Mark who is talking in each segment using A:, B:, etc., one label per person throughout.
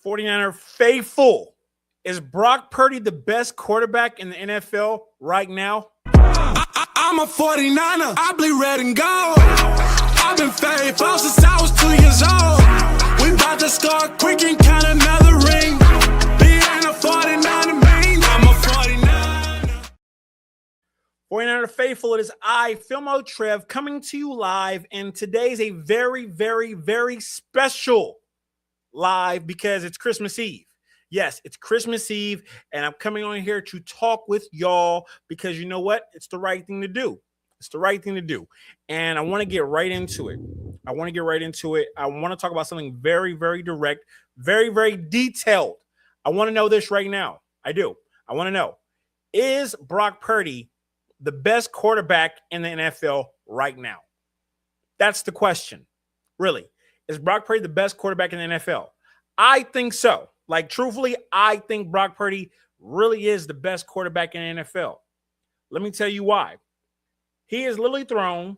A: 49er faithful. Is Brock Purdy the best quarterback in the NFL right now?
B: I'm a 49er. I bleed red and gold. I've been faithful since I was 2 years old. We about to start quick and count another ring. Being a 49er mean I'm a 49er.
A: 49er faithful, it is I, Filmo Trev, coming to you live. And today is a very, very, very special live because it's Christmas Eve. Yes, it's Christmas Eve, and I'm coming on here to talk with y'all because you know what? It's the right thing to do. It's the right thing to do. And I want to get right into it. I want to talk about something very, very direct, very, very detailed. I want to know this right now. I do. I want to know, is Brock Purdy the best quarterback in the NFL right now? That's the question. Really. Is Brock Purdy the best quarterback in the NFL? I think so. Like, truthfully, I think Brock Purdy really is the best quarterback in the NFL. Let me tell you why. He is literally thrown.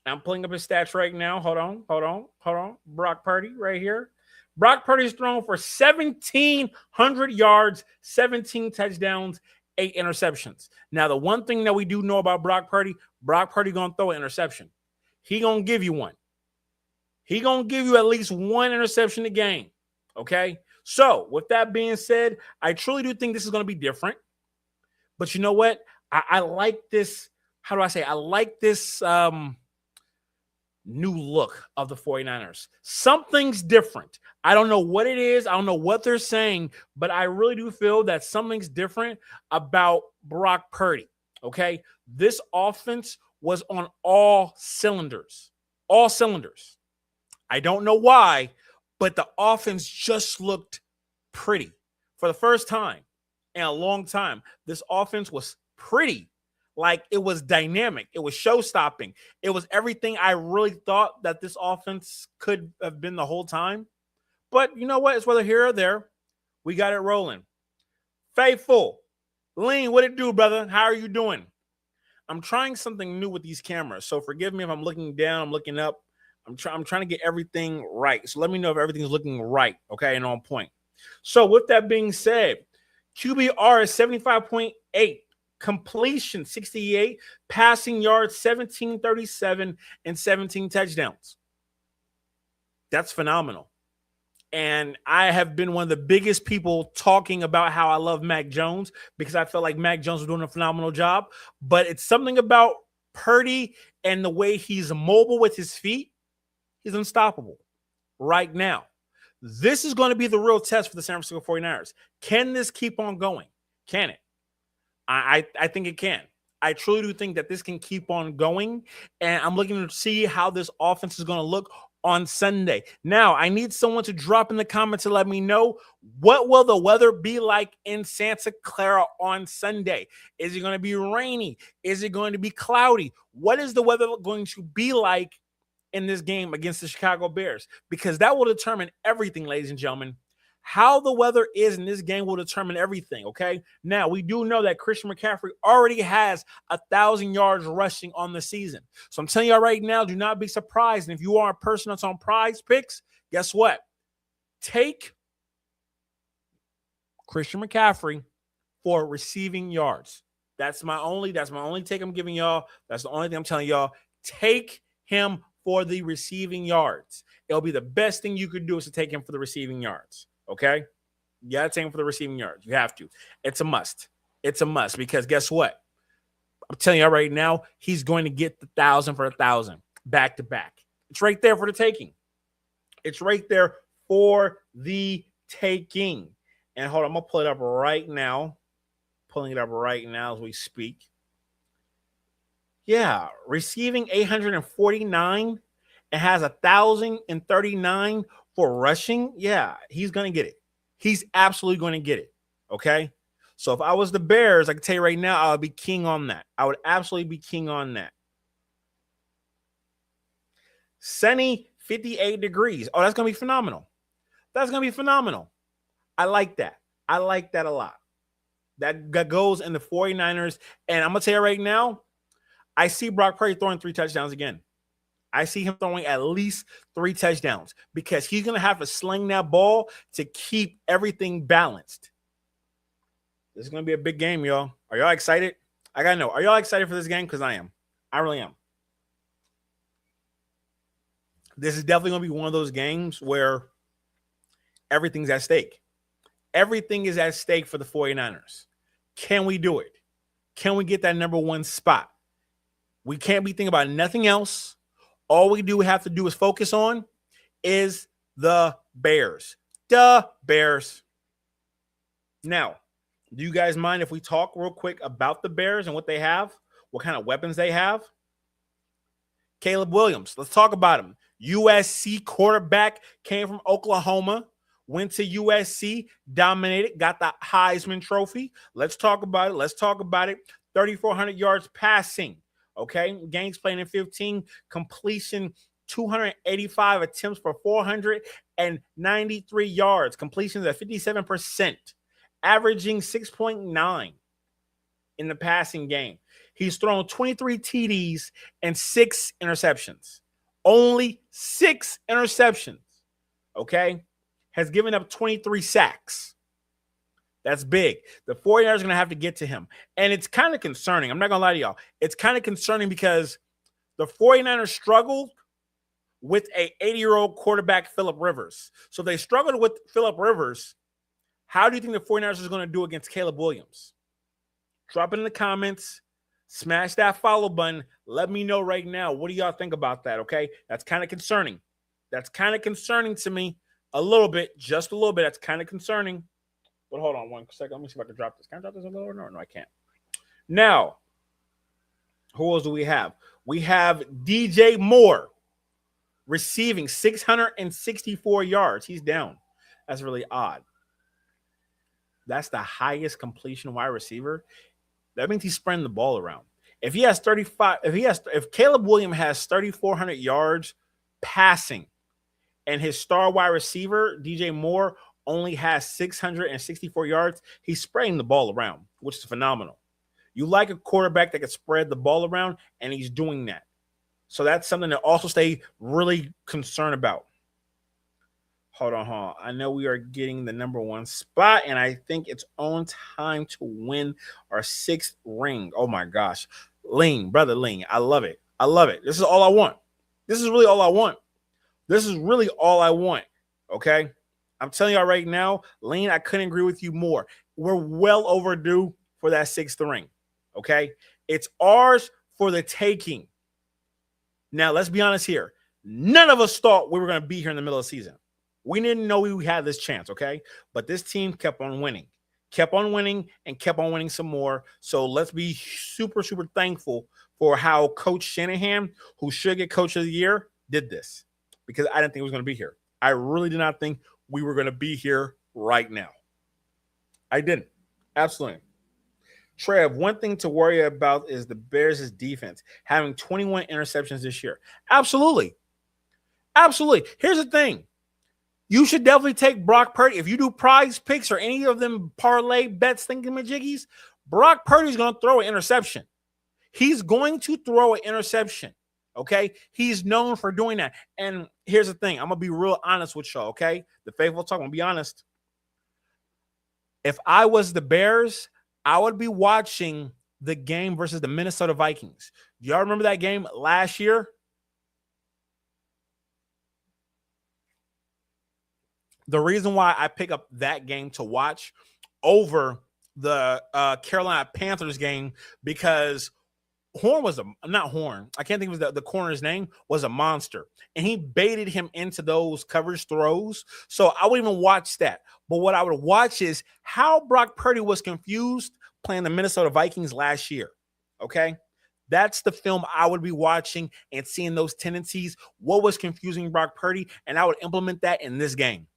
A: I'm pulling up his stats right now. Hold on. Brock Purdy right here. Brock Purdy's thrown for 1,700 yards, 17 touchdowns, 8 interceptions. Now, the one thing that we do know about Brock Purdy going to throw an interception. He going to give you one. He going to give you at least one interception a game. Okay? So, with that being said, I truly do think this is going to be different. But you know what? I like this. How do I say? I like this new look of the 49ers. Something's different. I don't know what it is. I don't know what they're saying. But I really do feel that something's different about Brock Purdy. Okay? This offense was on all cylinders. All cylinders. I don't know why, but the offense just looked pretty. For the first time in a long time, this offense was pretty. Like, it was dynamic. It was show-stopping. It was everything I really thought that this offense could have been the whole time. But you know what? It's whether here or there. We got it rolling. Faithful. Lean, what it do, brother? How are you doing? I'm trying something new with these cameras, so forgive me if I'm looking down, I'm looking up. I'm trying to get everything right. So let me know if everything's looking right, okay, and on point. So with that being said, QBR is 75.8, completion 68, passing yards 1737, and 17 touchdowns. That's phenomenal. And I have been one of the biggest people talking about how I love Mac Jones because I felt like Mac Jones was doing a phenomenal job. But it's something about Purdy and the way he's mobile with his feet. He's unstoppable right now. This is going to be the real test for the San Francisco 49ers. Can this keep on going? Can it? I think it can. I truly do think that this can keep on going, and I'm looking to see how this offense is going to look on Sunday. Now, I need someone to drop in the comments to let me know, what will the weather be like in Santa Clara on Sunday? Is it going to be rainy? Is it going to be cloudy? What is the weather going to be like in this game against the Chicago Bears? Because that will determine everything, ladies and gentlemen. How the weather is in this game will determine everything, okay? Now, we do know that Christian McCaffrey already has 1,000 yards rushing on the season. So I'm telling y'all right now, do not be surprised. And if you are a person that's on Prize Picks, guess what? Take Christian McCaffrey for receiving yards. That's my only take I'm giving y'all. That's the only thing I'm telling y'all. Take him for the receiving yards. It'll be the best thing you could do is to take him for the receiving yards. Okay? You got to take him for the receiving yards. You have to. It's a must. It's a must because guess what? I'm telling you right now, he's going to get the 1,000 for 1,000 back to back. It's right there for the taking. It's right there for the taking. And hold on, I'm going to pull it up right now. Pulling it up right now as we speak. Yeah, receiving 849 and has 1,039 for rushing. Yeah, he's going to get it. He's absolutely going to get it. Okay? So if I was the Bears, I can tell you right now, I would be king on that. I would absolutely be king on that. Sunny, 58 degrees. Oh, that's going to be phenomenal. That's going to be phenomenal. I like that. I like that a lot. That goes in the 49ers. And I'm going to tell you right now, I see Brock Purdy throwing 3 touchdowns again. I see him throwing at least 3 touchdowns because he's going to have to sling that ball to keep everything balanced. This is going to be a big game, y'all. Are y'all excited? I got to know. Are y'all excited for this game? Because I am. I really am. This is definitely going to be one of those games where everything's at stake. Everything is at stake for the 49ers. Can we do it? Can we get that number 1 spot? We can't be thinking about nothing else. All we have to do is focus on is the Bears. The Bears. Now, do you guys mind if we talk real quick about the Bears and what they have? What kind of weapons they have? Caleb Williams. Let's talk about him. USC quarterback, came from Oklahoma, went to USC, dominated, got the Heisman Trophy. Let's talk about it. 3,400 yards passing. Okay, games playing in 15, completion 285 attempts for 493 yards, completions at 57%, averaging 6.9 in the passing game. He's thrown 23 TDs and 6 interceptions. Only 6 interceptions, okay? Has given up 23 sacks. That's big. The 49ers are going to have to get to him. And it's kind of concerning. I'm not going to lie to y'all. It's kind of concerning because the 49ers struggled with a 80-year-old quarterback, Phillip Rivers. So they struggled with Phillip Rivers. How do you think the 49ers are going to do against Caleb Williams? Drop it in the comments. Smash that follow button. Let me know right now. What do y'all think about that, okay? That's kind of concerning. That's kind of concerning to me. A little bit. Just a little bit. That's kind of concerning. But hold on 1 second. Let me see if I can drop this. Can I drop this a little? No, I can't. Now, who else do we have? We have DJ Moore receiving 664 yards. He's down. That's really odd. That's the highest completion wide receiver. That means he's spreading the ball around. If he has 35, if Caleb Williams has 3,400 yards passing, and his star wide receiver, DJ Moore, only has 664 yards, he's spreading the ball around, which is phenomenal. You like a quarterback that can spread the ball around, and he's doing that. So that's something to also stay really concerned about. Hold on. I know we are getting the number 1 spot, and I think it's on time to win our 6th ring. Oh, my gosh. Brother Ling, I love it. This is all I want. This is really all I want. Okay? I'm telling y'all right now, Ling, I couldn't agree with you more. We're well overdue for that 6th ring. Okay? It's ours for the taking. Now, let's be honest here. None of us thought we were going to be here in the middle of the season. We didn't know we had this chance, okay? But this team kept on winning, and kept on winning some more. So let's be super, super thankful for how Coach Shanahan, who should get Coach of the Year, did this. Because I didn't think he was going to be here. I really did not think we were going to be here right now. I didn't. Absolutely. Trev, one thing to worry about is the Bears' defense having 21 interceptions this year. Absolutely. Here's the thing. You should definitely take Brock Purdy. If you do prize picks or any of them parlay bets thingamajiggies, Brock Purdy's going to throw an interception. He's going to throw an interception, okay? He's known for doing that. And here's the thing. I'm going to be real honest with y'all, okay? The faithful talk, I'm going to be honest. If I was the Bears, I would be watching the game versus the Minnesota Vikings. Do y'all remember that game last year? The reason why I pick up that game to watch over the Carolina Panthers game, because Horn was I can't think of the corner's name, was a monster. And he baited him into those coverage throws. So I would even watch that. But what I would watch is how Brock Purdy was confused playing the Minnesota Vikings last year. Okay? That's the film I would be watching and seeing those tendencies. What was confusing Brock Purdy? And I would implement that in this game.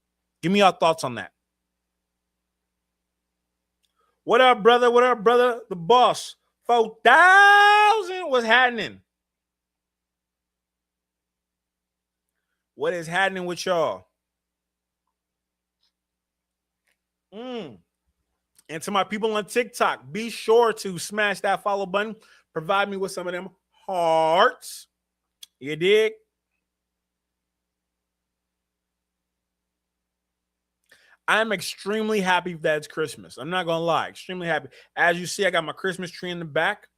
A: Give me your thoughts on that. What up, brother? The boss. 4,000. What's happening? What is happening with y'all? And to my people on TikTok, be sure to smash that follow button. Provide me with some of them hearts. You dig? I'm extremely happy that it's Christmas. I'm not going to lie. Extremely happy. As you see, I got my Christmas tree in the back.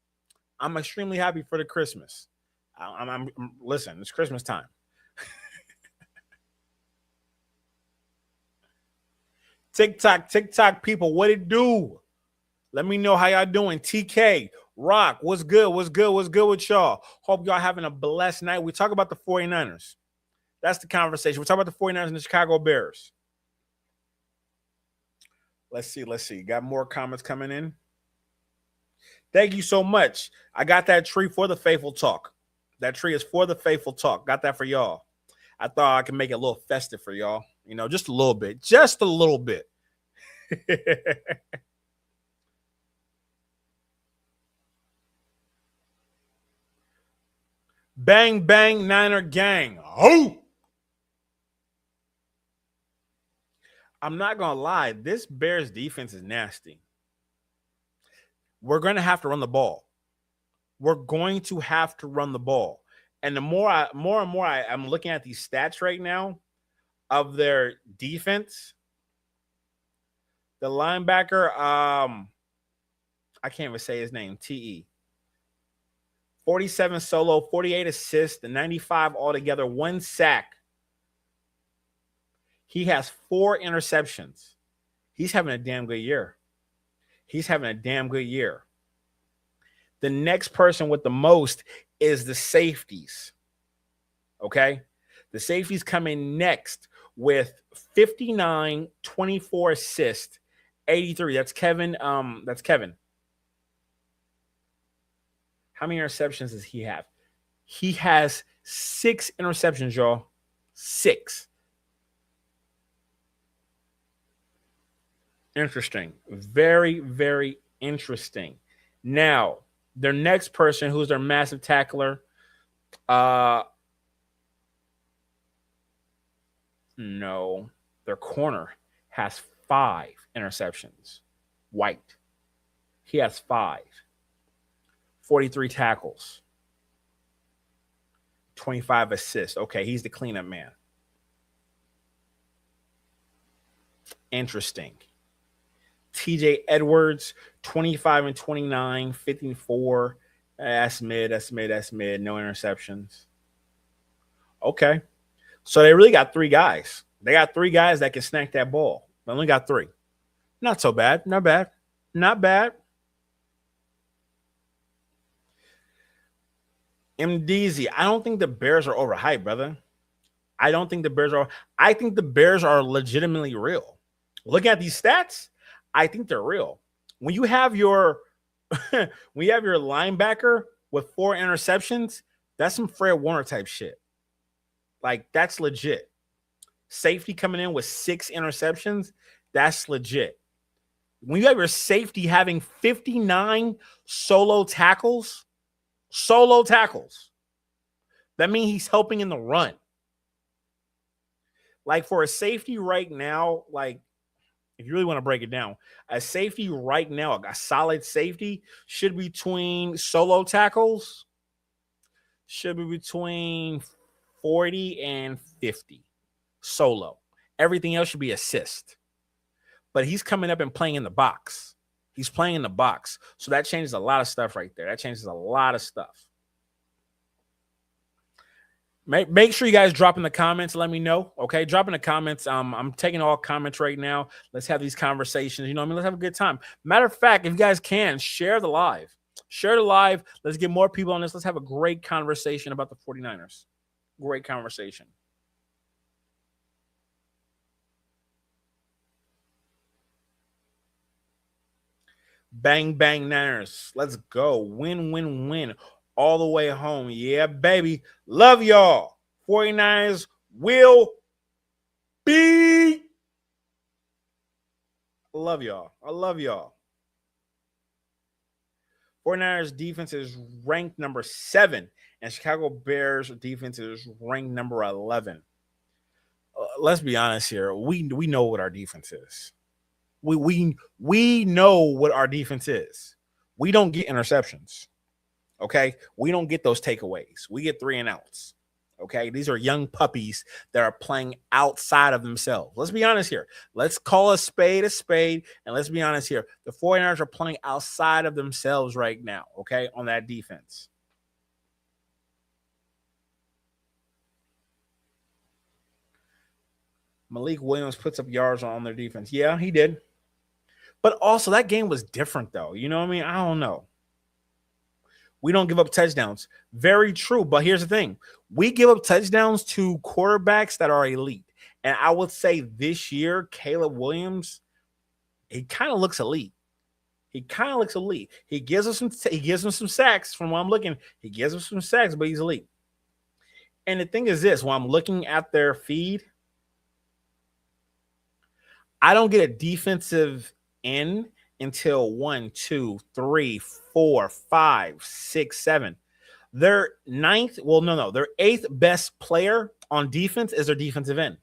A: I'm extremely happy for the Christmas. Listen, it's Christmas time. TikTok people, what it do? Let me know how y'all doing. TK, Rock, what's good? What's good? What's good with y'all? Hope y'all having a blessed night. We talk about the 49ers. That's the conversation. We talk about the 49ers and the Chicago Bears. Let's see. Got more comments coming in. Thank you so much. I got that tree for the faithful talk. That tree is for the faithful talk. Got that for y'all. I thought I could make it a little festive for y'all. You know, just a little bit. Just a little bit. Bang, bang, Niner gang. Oh! I'm not going to lie. This Bears defense is nasty. We're going to have to run the ball. We're going to have to run the ball. And the more and more I'm looking at these stats right now of their defense, the linebacker, I can't even say his name, TE. 47 solo, 48 assists, the 95 altogether, 1 sack. He has 4 interceptions. He's having a damn good year. The next person with the most is the safeties. Okay? The safeties come in next with 59, 24 assists, 83. That's Kevin. How many interceptions does he have? He has 6 interceptions, y'all. 6. Interesting. Very, very interesting. Now, their next person, who's their massive tackler, no, their corner has 5 interceptions. White. He has 5. 43 tackles. 25 assists. Okay, he's the cleanup man. Interesting. TJ Edwards, 25 and 29, 54. That's mid. No interceptions. Okay. So they really got 3 guys. They got 3 guys that can snack that ball. They only got 3. Not so bad. Not bad. MDZ, I don't think the Bears are overhyped, brother. I think the Bears are legitimately real. Looking at these stats, I think they're real. When you have your linebacker with 4 interceptions, that's some Fred Warner type shit. Like, that's legit. Safety coming in with 6 interceptions, that's legit. When you have your safety having 59 solo tackles, that means he's helping in the run. Like, for a safety right now, like, if you really want to break it down, a safety right now, a solid safety should be between solo tackles, should be between 40 and 50 solo. Everything else should be assist. But he's coming up and playing in the box. So that changes a lot of stuff right there. Make sure you guys drop in the comments. Let me know. Okay. Drop in the comments. I'm taking all comments right now. Let's have these conversations. You know what I mean? Let's have a good time. Matter of fact, if you guys can, share the live. Let's get more people on this. Let's have a great conversation about the 49ers. Great conversation. Bang, bang, Niners. Let's go. Win all the way home. Yeah, baby. Love y'all. 49ers will be. I love y'all. 49ers defense is ranked number 7, and Chicago Bears defense is ranked number 11. Let's be honest here. We know what our defense is. We know what our defense is. We don't get interceptions. Okay? We don't get those takeaways. We get 3 and outs. Okay, these are young puppies that are playing outside of themselves. Let's be honest here. Let's call a spade, and let's be honest here. The 49ers are playing outside of themselves right now, okay, on that defense. Malik Williams puts up yards on their defense. Yeah, he did. But also, that game was different, though. You know what I mean? I don't know. We don't give up touchdowns. Very true. But here's the thing. We give up touchdowns to quarterbacks that are elite. And I would say this year, Caleb Williams, he kind of looks elite. He gives us some sacks from what I'm looking. He gives us some sacks, but he's elite. And the thing is this, when I'm looking at their feed, I don't get a defensive end until 1, 2, 3, 4, 5, 6, 7. Their their 8th best player on defense is their defensive end,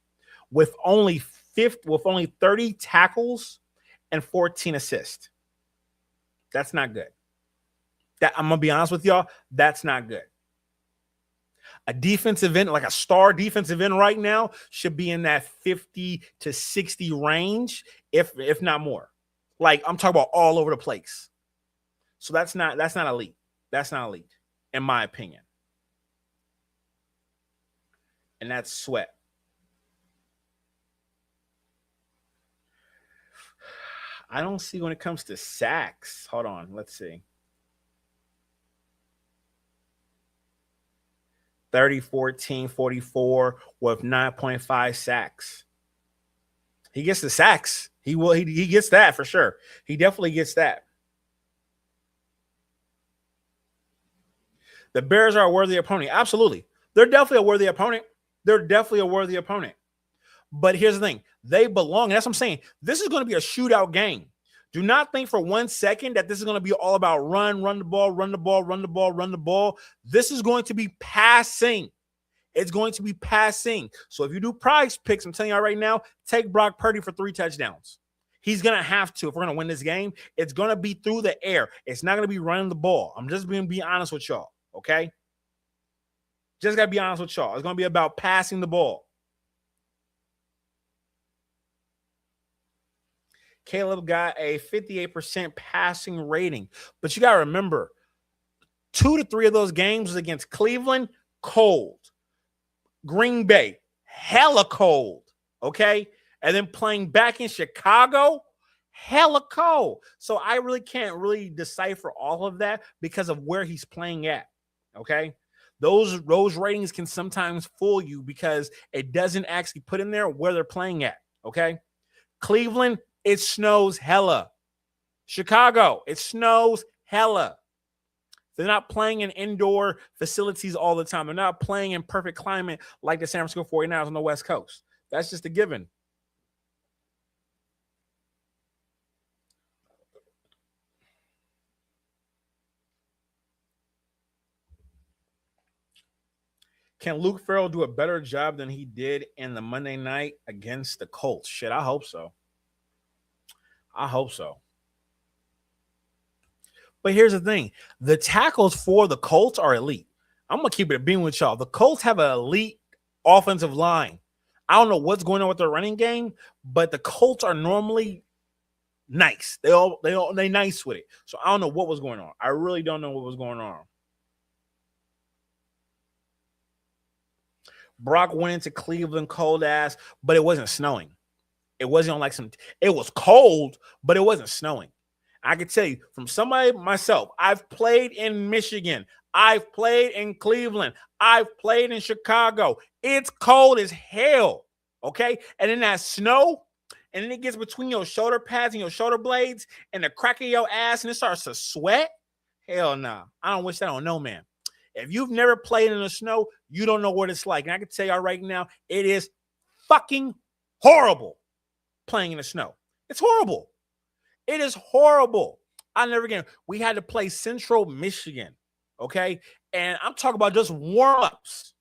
A: with only 30 tackles and 14 assists. That's not good. I'm gonna be honest with y'all, that's not good. A defensive end, like a star defensive end right now, should be in that 50 to 60 range, if not more. Like, I'm talking about all over the place. So that's not elite. That's not elite, in my opinion. And that's Sweat. I don't see when it comes to sacks. Hold on, let's see. 30, 14, 44 with 9.5 sacks. He gets the sacks. He gets that for sure. He definitely gets that. The Bears are a worthy opponent. Absolutely. They're definitely a worthy opponent. But here's the thing. They belong. And that's what I'm saying. This is going to be a shootout game. Do not think for 1 second that this is going to be all about run the ball. This is going to be passing. It's going to be passing. So if you do prize picks, I'm telling you right now, take Brock Purdy for 3 touchdowns. He's going to have to. If we're going to win this game, it's going to be through the air. It's not going to be running the ball. I'm just going to be honest with y'all, okay? Just got to be honest with y'all. It's going to be about passing the ball. Caleb got a 58% passing rating. But you got to remember, 2 to 3 of those games was against Cleveland, cold. Green Bay, hella cold, okay? And then playing back in Chicago, hella cold. So I really can't really decipher all of that because of where he's playing at, okay? Those ratings can sometimes fool you because it doesn't actually put in there where they're playing at, okay? Cleveland, it snows hella. Chicago, it snows hella. They're not playing in indoor facilities all the time. They're not playing in perfect climate like the San Francisco 49ers on the West Coast. That's just a given. Can Luke Farrell do a better job than he did in the Monday night against the Colts? Shit, I hope so. But here's the thing. The tackles for the Colts are elite. I'm going to keep it a beam with y'all. The Colts have an elite offensive line. I don't know what's going on with their running game, but the Colts are normally nice. They nice with it. So I don't know what was going on. I really don't know what was going on. Brock went into Cleveland cold ass, but it wasn't snowing. It wasn't on like it was cold, but it wasn't snowing. I can tell you from somebody myself, I've played in Michigan. I've played in Cleveland. I've played in Chicago. It's cold as hell, okay? And then that snow, and then it gets between your shoulder pads and your shoulder blades and the crack of your ass and it starts to sweat. Hell nah. I don't wish that on no man. If you've never played in the snow, you don't know what it's like. And I can tell y'all right now, it is fucking horrible playing in the snow. It's horrible. It is horrible. I never again. We had to play Central Michigan, okay? And I'm talking about just warm-ups.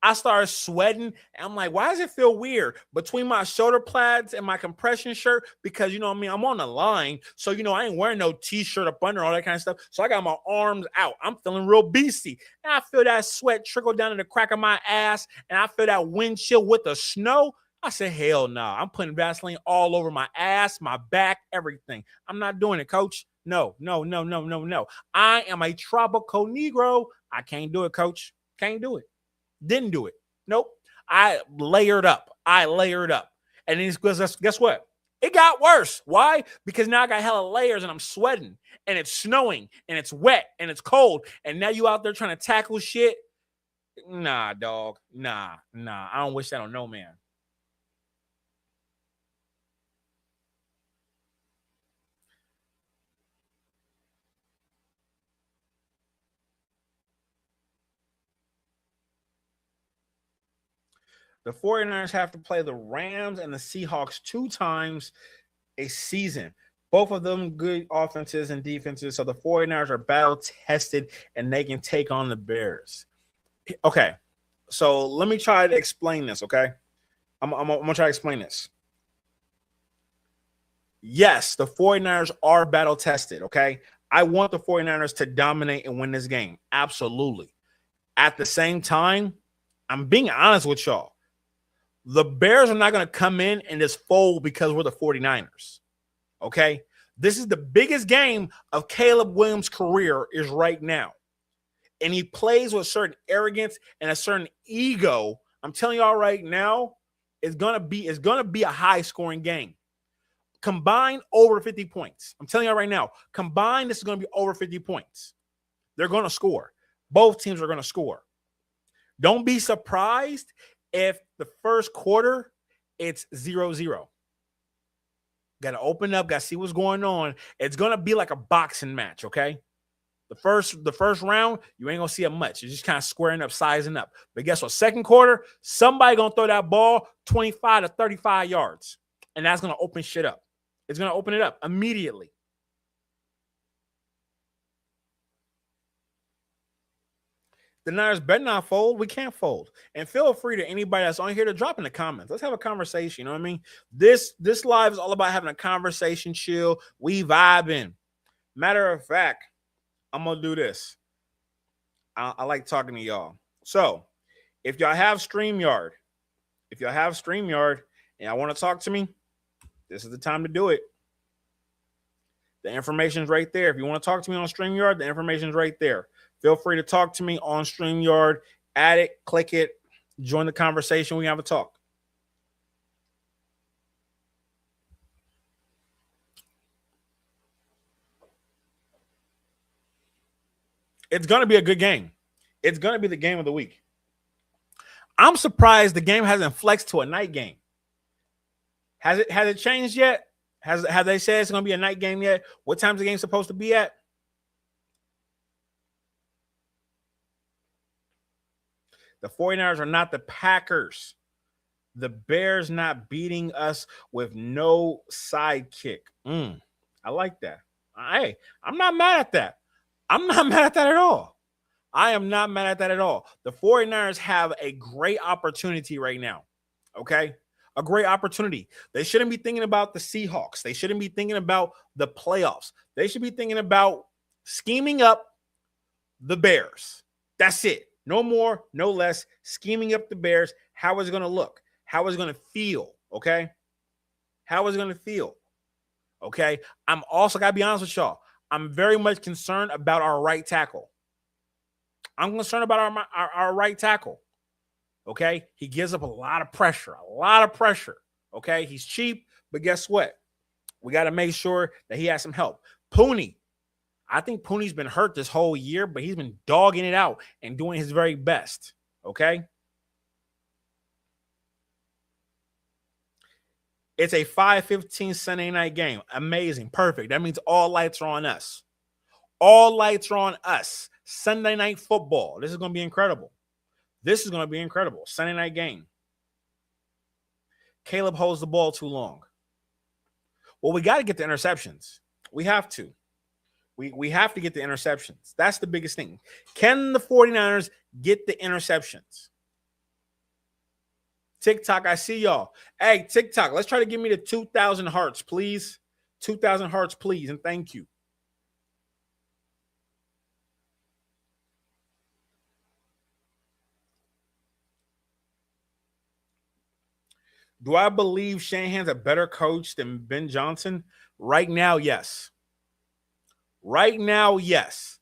A: I started sweating. And I'm like, why does it feel weird between my shoulder pads and my compression shirt? Because, you know what I mean? I'm on the line. So, you know, I ain't wearing no t-shirt up under, all that kind of stuff. So I got my arms out. I'm feeling real beastie. And I feel that sweat trickle down to the crack of my ass. And I feel that wind chill with the snow. I said, hell no. I'm putting Vaseline all over my ass, my back, everything. I'm not doing it, coach. No. I am a tropical Negro. I can't do it, coach. Can't do it. Didn't do it. Nope. I layered up. And then guess what? It got worse. Why? Because now I got hella layers and I'm sweating and it's snowing and it's wet and it's cold. And now you out there trying to tackle shit. Nah, dog. Nah. I don't wish that on no man. The 49ers have to play the Rams and the Seahawks 2 times a season. Both of them good offenses and defenses. So the 49ers are battle tested and they can take on the Bears. Okay. So let me try to explain this. Okay. I'm going to try to explain this. Yes, the 49ers are battle tested. Okay. I want the 49ers to dominate and win this game. Absolutely. At the same time, I'm being honest with y'all. The Bears are not going to come in and just fold because we're the 49ers. Okay? This is the biggest game of Caleb Williams' career is right now. And he plays with a certain arrogance and a certain ego. I'm telling y'all right now, it's going to be a high-scoring game. Combined over 50 points. I'm telling y'all right now, combined, this is going to be over 50 points. They're going to score. Both teams are going to score. Don't be surprised if the first quarter, it's 0-0. Got to open up, got to see what's going on. It's going to be like a boxing match, okay? The first round, you ain't going to see it much. You're just kind of squaring up, sizing up. But guess what? Second quarter, somebody going to throw that ball 25 to 35 yards. And that's going to open shit up. It's going to open it up immediately. The Niners better not fold. We can't fold. And feel free to anybody that's on here to drop in the comments. Let's have a conversation. You know what I mean? This live is all about having a conversation, chill. We vibing. Matter of fact, I'm going to do this. I like talking to y'all. So if y'all have StreamYard, and y'all want to talk to me, this is the time to do it. The information's right there. If you want to talk to me on StreamYard, the information's right there. Feel free to talk to me on StreamYard. Add it, click it, join the conversation. We have a talk. It's going to be a good game. It's going to be the game of the week. I'm surprised the game hasn't flexed to a night game. Has it changed yet? Have they said it's going to be a night game yet? What time's the game supposed to be at? The 49ers are not the Packers. The Bears not beating us with no sidekick. I like that. Hey, I'm not mad at that. I'm not mad at that at all. I am not mad at that at all. The 49ers have a great opportunity right now. Okay? A great opportunity. They shouldn't be thinking about the Seahawks. They shouldn't be thinking about the playoffs. They should be thinking about scheming up the Bears. That's it. No more, no less. Scheming up the Bears. How is it going to look? How is it going to feel? Okay? How is it going to feel? Okay? I'm also got to be honest with y'all. I'm very much concerned about our right tackle. I'm concerned about our right tackle. Okay? He gives up a lot of pressure. Okay? He's cheap, but guess what? We got to make sure that he has some help. Pooney. I think Pooney's been hurt this whole year, but he's been dogging it out and doing his very best. Okay? It's a 5:15 Sunday night game. Amazing. Perfect. That means all lights are on us. All lights are on us. Sunday night football. This is going to be incredible. Sunday night game. Caleb holds the ball too long. Well, we got to get the interceptions. We have to. We have to get the interceptions. That's the biggest thing. Can the 49ers get the interceptions? TikTok, I see y'all. Hey, TikTok, let's try to give me the 2,000 hearts, please. 2,000 hearts, please, and thank you. Do I believe Shanahan's a better coach than Ben Johnson? Right now, yes. Right now, yes.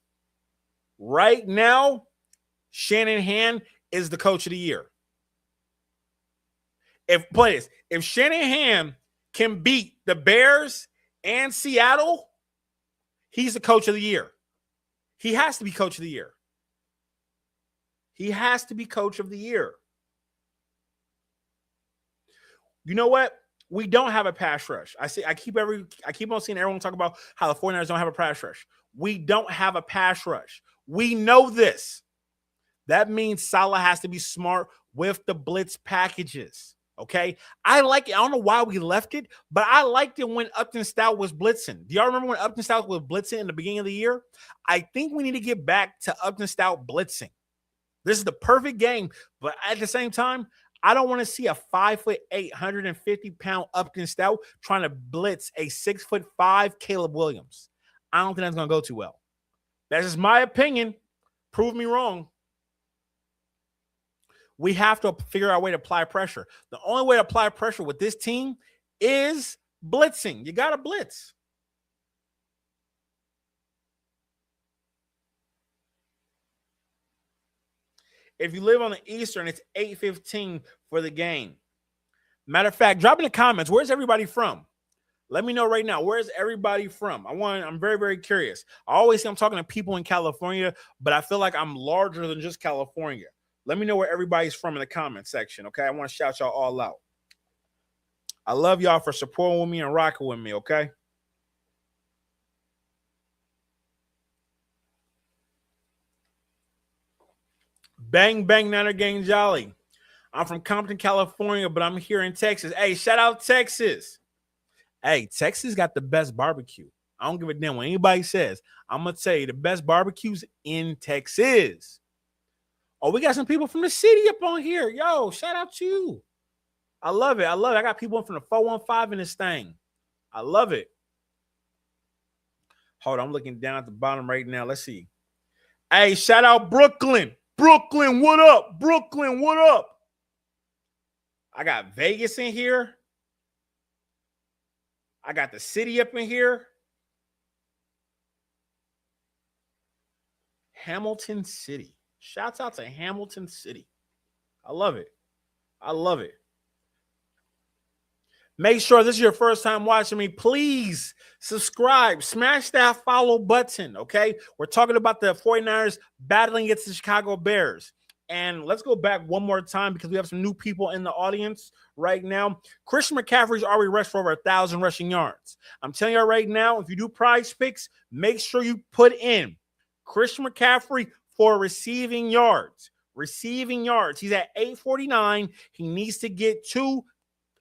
A: Right now, Shanahan is the coach of the year. If Shanahan can beat the Bears and Seattle, he's the coach of the year. He has to be coach of the year. He has to be coach of the year. You know what? We don't have a pass rush. I keep on seeing everyone talk about how the 49ers don't have a pass rush. We don't have a pass rush. We know this. That means Salah has to be smart with the blitz packages. Okay? I like it. I don't know why we left it, but I liked it when Upton Stout was blitzing. Do y'all remember when Upton Stout was blitzing in the beginning of the year? I think we need to get back to Upton Stout blitzing. This is the perfect game, but at the same time, I don't want to see a 5'8", 150-pound Upton Stout trying to blitz a 6'5" Caleb Williams. I don't think that's going to go too well. That's just my opinion. Prove me wrong. We have to figure out a way to apply pressure. The only way to apply pressure with this team is blitzing. You got to blitz. If you live on the Eastern, it's 8:15 for the game. Matter of fact, drop in the comments. Where's everybody from? Let me know right now. Where's everybody from? I'm very, very curious. I always say I'm talking to people in California, but I feel like I'm larger than just California. Let me know where everybody's from in the comment section, okay? I want to shout y'all all out. I love y'all for supporting with me and rocking with me, okay? Bang, bang, Niner Gang Jolly. I'm from Compton, California, but I'm here in Texas. Hey, shout out Texas. Hey, Texas got the best barbecue. I don't give a damn what anybody says. I'm going to tell you, the best barbecues in Texas. Oh, we got some people from the city up on here. Yo, shout out to you. I love it. I love it. I got people from the 415 in this thing. I love it. Hold on, I'm looking down at the bottom right now. Let's see. Hey, shout out Brooklyn. Brooklyn, what up? Brooklyn, what up? I got Vegas in here. I got the city up in here. Hamilton City. Shouts out to Hamilton City. I love it. I love it. Make sure this is your first time watching me. Please subscribe. Smash that follow button, okay? We're talking about the 49ers battling against the Chicago Bears. And let's go back one more time because we have some new people in the audience right now. Christian McCaffrey's already rushed for over 1,000 rushing yards. I'm telling you right now, if you do prize picks, make sure you put in Christian McCaffrey for receiving yards. Receiving yards. He's at 849. He needs to get to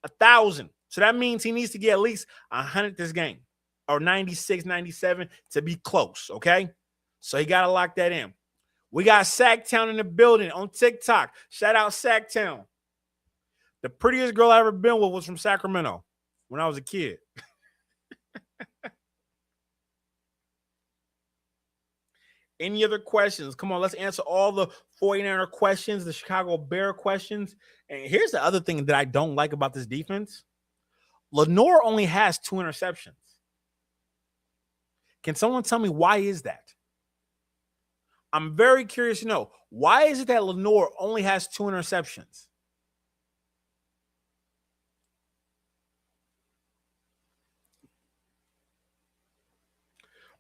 A: 1,000. So that means he needs to get at least 100 this game or 96, 97 to be close, okay? So he got to lock that in. We got Sacktown in the building on TikTok. Shout out Sacktown. The prettiest girl I ever been with was from Sacramento when I was a kid. Any other questions? Come on, let's answer all the 49er questions, the Chicago Bear questions. And here's the other thing that I don't like about this defense. Lenore only has 2 interceptions. Can someone tell me why is that? I'm very curious to know. Why is it that Lenore only has 2 interceptions?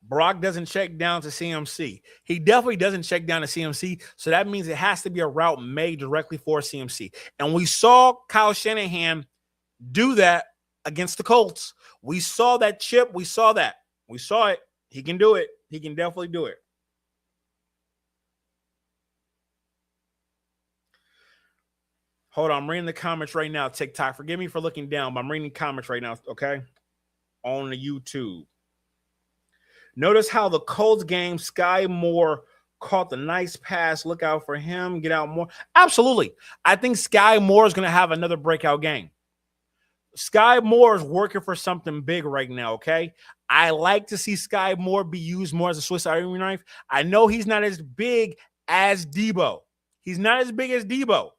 A: Brock doesn't check down to CMC. He definitely doesn't check down to CMC, so that means it has to be a route made directly for CMC. And we saw Kyle Shanahan do that against the Colts. We saw that chip. We saw that. We saw it. He can do it. He can definitely do it. Hold on. I'm reading the comments right now, TikTok. Forgive me for looking down, but I'm reading comments right now, okay? On the YouTube. Notice how the Colts game, Sky Moore caught the nice pass. Look out for him. Get out more. Absolutely. I think Sky Moore is going to have another breakout game. Sky Moore is working for something big right now, okay? I like to see Sky Moore be used more as a Swiss Army knife. I know he's not as big as Debo. He's not as big as Debo.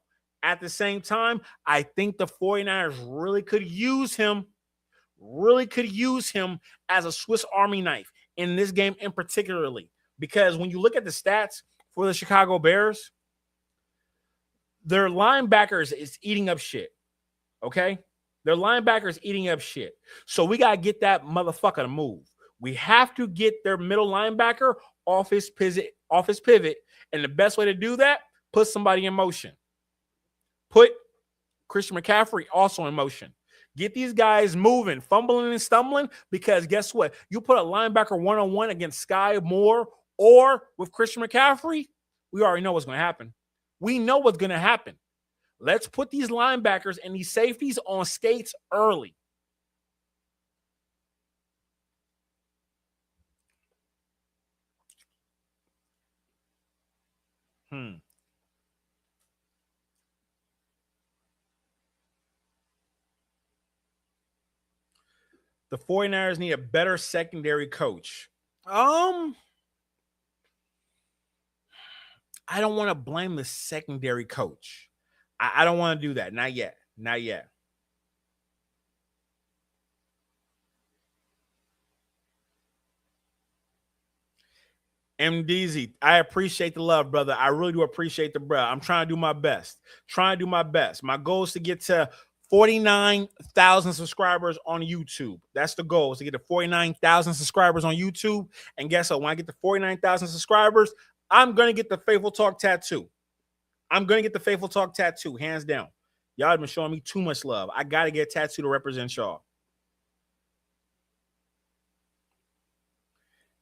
A: At the same time, I think the 49ers really could use him as a Swiss Army knife in this game in particularly. Because when you look at the stats for the Chicago Bears, their linebackers is eating up shit, okay? Their linebackers eating up shit. So we got to get that motherfucker to move. We have to get their middle linebacker off his pivot. And the best way to do that, put somebody in motion. Put Christian McCaffrey also in motion. Get these guys moving, fumbling and stumbling, because guess what? You put a linebacker one-on-one against Sky Moore or with Christian McCaffrey, we already know what's going to happen. We know what's going to happen. Let's put these linebackers and these safeties on skates early. The 49ers need a better secondary coach. I don't want to blame the secondary coach. I don't want to do that. Not yet. MDZ, I appreciate the love, brother. I really do appreciate the brother. I'm trying to do my best. My goal is to get to 49,000 subscribers on YouTube. That's the goal, is to get to 49,000 subscribers on YouTube. And guess what? When I get to 49,000 subscribers, I'm going to get the Faithful Talk tattoo. Hands down. Y'all have been showing me too much love. I got to get a tattoo to represent y'all.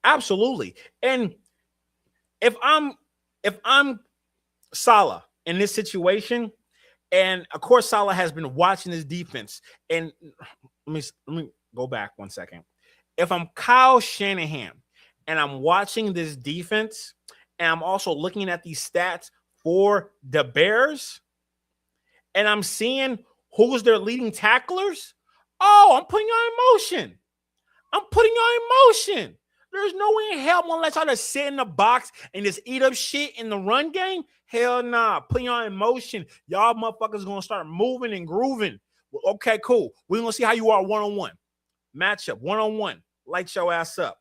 A: Absolutely. And if I'm Saleh in this situation, and of course Saleh has been watching his defense, and let me go back 1 second. If I'm Kyle Shanahan and I'm watching this defense, and I'm also looking at these stats for the Bears, and I'm seeing who's their leading tacklers, I'm putting y'all in motion. There's no way in hell I'm gonna let y'all just sit in the box and just eat up shit in the run game. Hell nah. Putting y'all in motion. Y'all motherfuckers gonna start moving and grooving. Well, okay, cool. We're gonna see how you are one-on-one. Matchup, one-on-one. Light your ass up.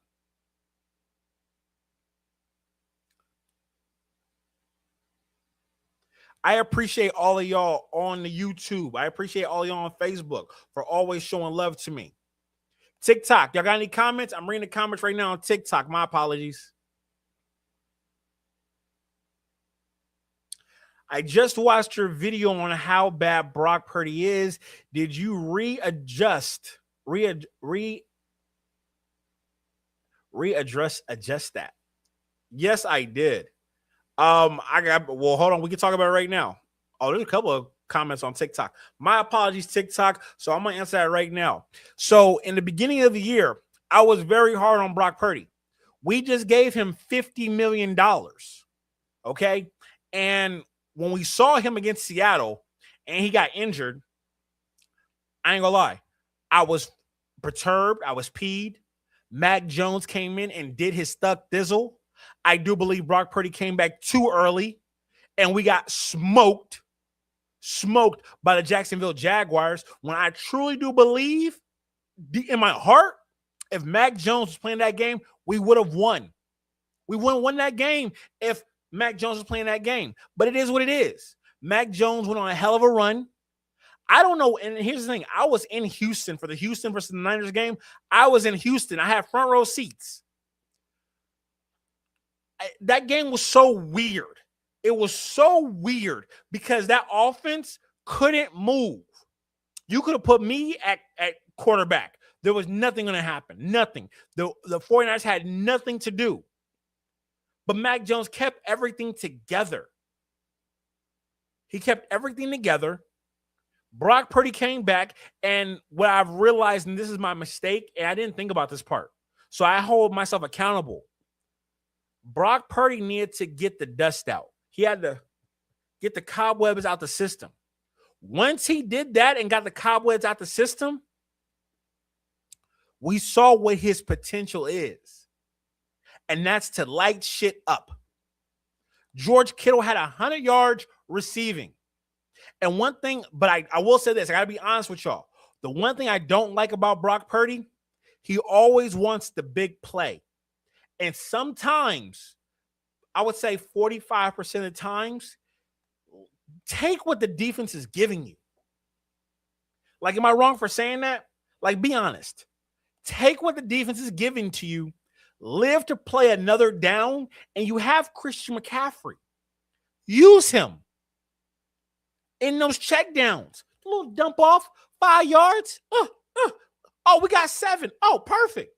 A: I appreciate all of y'all on the YouTube. I appreciate all y'all on Facebook for always showing love to me. TikTok, y'all got any comments? I'm reading the comments right now on TikTok. My apologies. I just watched your video on how bad Brock Purdy is. Did you adjust that? Yes, I did. Hold on. We can talk about it right now. Oh, there's a couple of comments on TikTok. My apologies, TikTok. So I'm going to answer that right now. So in the beginning of the year, I was very hard on Brock Purdy. We just gave him $50 million. Okay. And when we saw him against Seattle and he got injured, I ain't gonna lie, I was perturbed. I was peed. Mac Jones came in and did his stuck thizzle. I do believe Brock Purdy came back too early and we got smoked by the Jacksonville Jaguars, when I truly do believe in my heart, if Mac Jones was playing that game, we would have won. We wouldn't have won that game if Mac Jones was playing that game. But it is what it is. Mac Jones went on a hell of a run. I don't know. And here's the thing. I was in Houston for the Houston versus the Niners game. I was in Houston. I had front row seats. That game was so weird. It was so weird because that offense couldn't move. You could have put me at quarterback. There was nothing going to happen. Nothing. The 49ers had nothing to do. But Mac Jones kept everything together. He kept everything together. Brock Purdy came back, and what I've realized, and this is my mistake, and I didn't think about this part, so I hold myself accountable. Brock Purdy needed to get the dust out. He had to get the cobwebs out the system. Once he did that and got the cobwebs out the system, we saw what his potential is. And that's to light shit up. George Kittle had 100 yards receiving. And one thing, but I will say this, I got to be honest with y'all. The one thing I don't like about Brock Purdy, he always wants the big play. And sometimes, I would say 45% of the times, take what the defense is giving you. Like, am I wrong for saying that? Like, be honest. Take what the defense is giving to you, live to play another down, and you have Christian McCaffrey. Use him in those check downs. A little dump off, 5 yards. Oh, we got 7. Oh, perfect.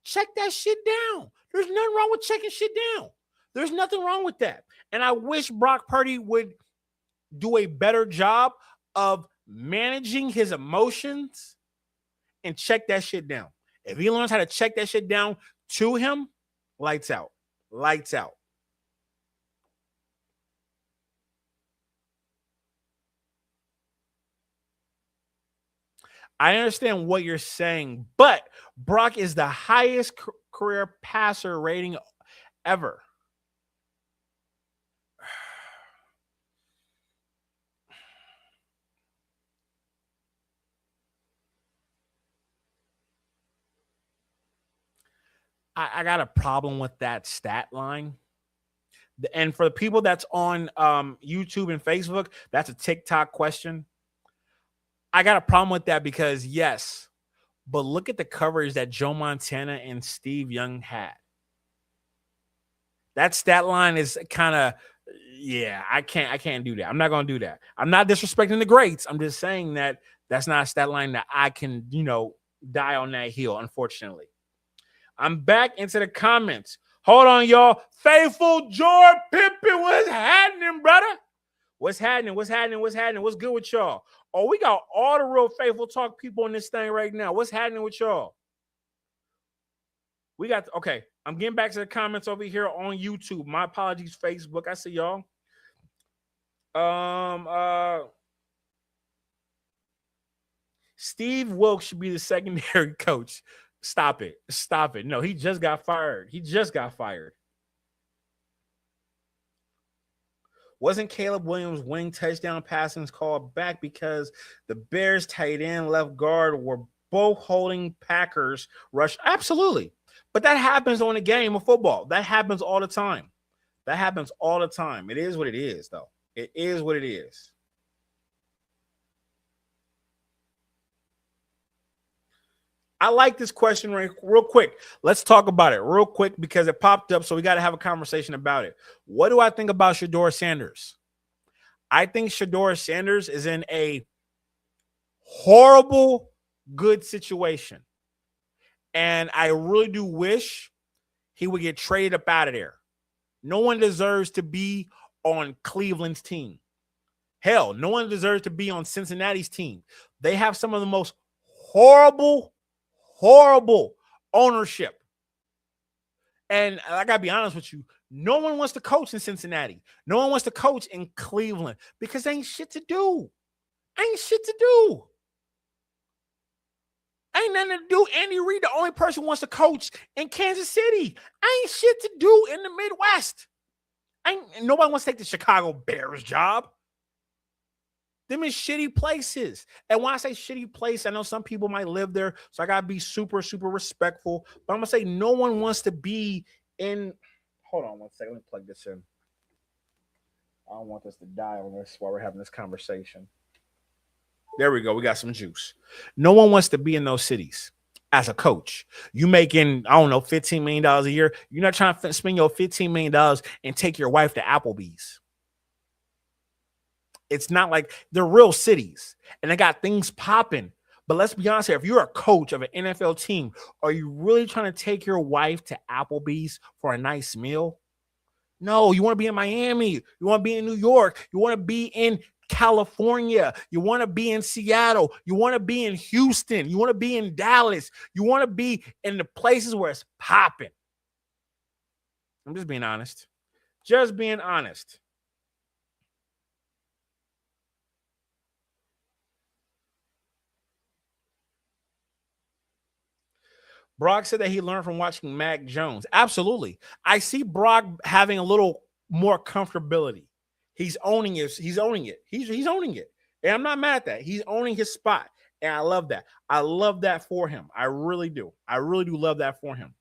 A: Check that shit down. There's nothing wrong with checking shit down. There's nothing wrong with that. And I wish Brock Purdy would do a better job of managing his emotions and check that shit down. If he learns how to check that shit down to him, lights out. Lights out. I understand what you're saying, but Brock is the highest career passer rating ever. I got a problem with that stat line. And for the people that's on YouTube and Facebook, that's a TikTok question. I got a problem with that because, yes, but look at the coverage that Joe Montana and Steve Young had. That stat line is kind of, yeah, I can't do that. I'm not going to do that. I'm not disrespecting the greats. I'm just saying that that's not a stat line that I can, die on that hill, unfortunately. I'm back into the comments. Hold on, y'all. Faithful George Pippen, what's happening, brother? What's happening? What's good with y'all? Oh, we got all the real Faithful Talk people in this thing right now. What's happening with y'all? Okay, I'm getting back to the comments over here on YouTube. My apologies, Facebook. I see y'all. Steve Wilkes should be the secondary coach. Stop it. No, he just got fired. Wasn't Caleb Williams' wing touchdown passings called back because the Bears tight end left guard were both holding Packers rush? Absolutely. But that happens on a game of football. That happens all the time. It is what it is, though. It is what it is. I like this question real quick. Let's talk about it real quick because it popped up, so we got to have a conversation about it. What do I think about Shedeur Sanders? I think Shedeur Sanders is in a horrible good situation. And I really do wish he would get traded up out of there. No one deserves to be on Cleveland's team. Hell, no one deserves to be on Cincinnati's team. They have some of the most horrible ownership. And I got to be honest with you, no one wants to coach in Cincinnati. No one wants to coach in Cleveland because there ain't shit to do. Ain't nothing to do. Andy Reid, the only person who wants to coach in Kansas City. Ain't shit to do in the Midwest. Nobody wants to take the Chicago Bears job. Them in shitty places. And when I say shitty place, I know some people might live there, so I got to be super, super respectful. But I'm going to say no one wants to be in – hold on one second. Let me plug this in. I don't want this to die on this while we're having this conversation. There we go. We got some juice. No one wants to be in those cities as a coach. You making, I don't know, $15 million a year. You're not trying to spend your $15 million and take your wife to Applebee's. It's not like they're real cities and they got things popping. But let's be honest here. If you're a coach of an NFL team, are you really trying to take your wife to Applebee's for a nice meal? No, you want to be in Miami. You want to be in New York. You want to be in California. You want to be in Seattle. You want to be in Houston. You want to be in Dallas. You want to be in the places where it's popping. I'm just being honest. Just being honest. Brock said that he learned from watching Mac Jones. Absolutely. I see Brock having a little more comfortability. He's owning it. He's owning it. He's owning it. And I'm not mad at that. He's owning his spot. And I love that. I love that for him. I really do. I really do love that for him.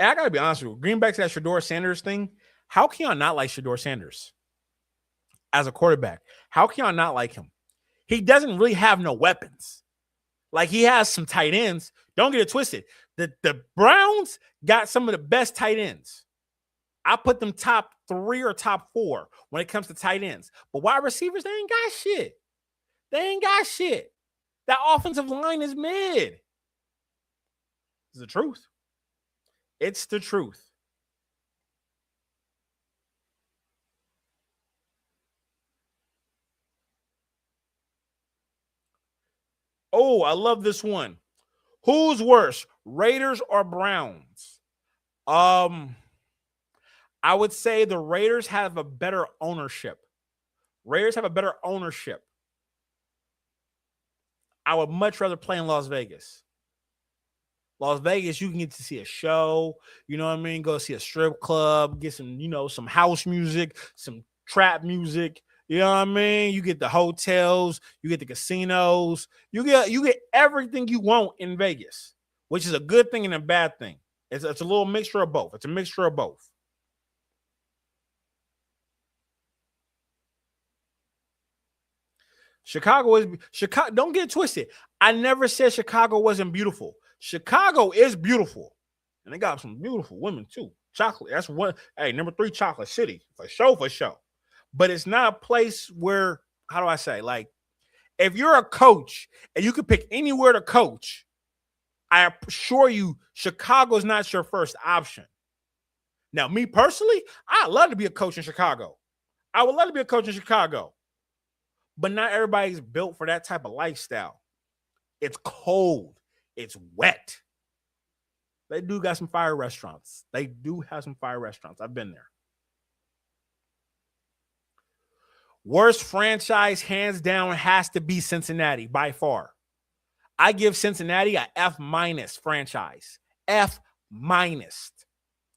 A: And I got to be honest with you. Greenback's that Shedeur Sanders thing. How can y'all not like Shedeur Sanders as a quarterback? How can y'all not like him? He doesn't really have no weapons. Like, he has some tight ends. Don't get it twisted. The Browns got some of the best tight ends. I put them top 3 or top 4 when it comes to tight ends. But wide receivers, they ain't got shit. They ain't got shit. That offensive line is mid. It's the truth. It's the truth. Oh, I love this one. Who's worse, Raiders or Browns? I would say the Raiders have a better ownership. Raiders have a better ownership. I would much rather play in Las Vegas. Las Vegas, you can get to see a show, you know what I mean? Go see a strip club, get some, some house music, some trap music. You know what I mean? You get the hotels, you get the casinos, you get everything you want in Vegas, which is a good thing and a bad thing. It's a little mixture of both. It's a mixture of both. Chicago. Don't get it twisted. I never said Chicago wasn't beautiful. Chicago is beautiful. And they got some beautiful women too. Chocolate. That's one. Hey, number 3 chocolate city. For sure. But it's not a place where, how do I say, like, if you're a coach and you could pick anywhere to coach, I assure you Chicago is not your first option. Now, me personally, I'd love to be a coach in Chicago. I would love to be a coach in Chicago. But not everybody's built for that type of lifestyle. It's cold. It's wet. They do got some fire restaurants. They do have some fire restaurants. I've been there. Worst franchise, hands down, has to be Cincinnati by far. I give Cincinnati a F- franchise. F-.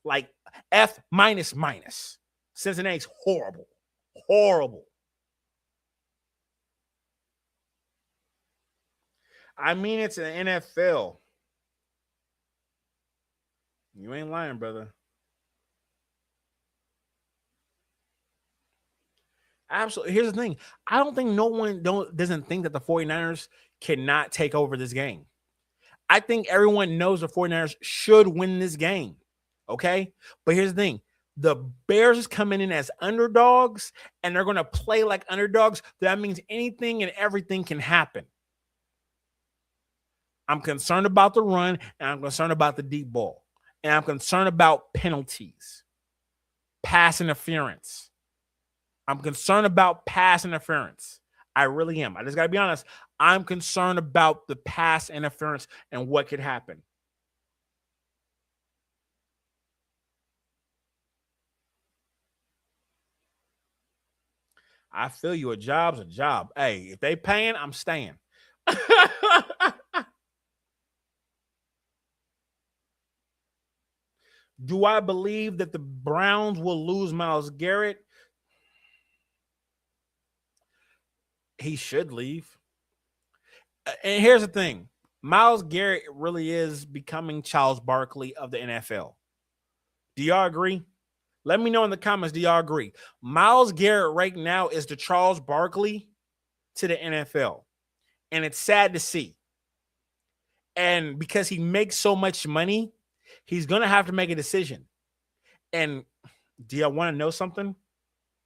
A: Like F-. Cincinnati's horrible. Horrible. I mean, it's an NFL. You ain't lying, brother. Absolutely. Here's the thing. I don't think no one doesn't think that the 49ers cannot take over this game. I think everyone knows the 49ers should win this game. Okay? But here's the thing. The Bears is coming in as underdogs, and they're going to play like underdogs. That means anything and everything can happen. I'm concerned about the run, and I'm concerned about the deep ball. And I'm concerned about penalties, pass interference. I'm concerned about pass interference. I really am. I just got to be honest. I'm concerned about the pass interference and what could happen. I feel you. A job's a job. Hey, if they paying, I'm staying. Do I believe that the Browns will lose Myles Garrett? He should leave. And here's the thing. Myles Garrett really is becoming Charles Barkley of the NFL. Do y'all agree? Let me know in the comments. Do y'all agree? Myles Garrett right now is the Charles Barkley to the NFL. And it's sad to see. And because he makes so much money, he's going to have to make a decision. And do y'all want to know something?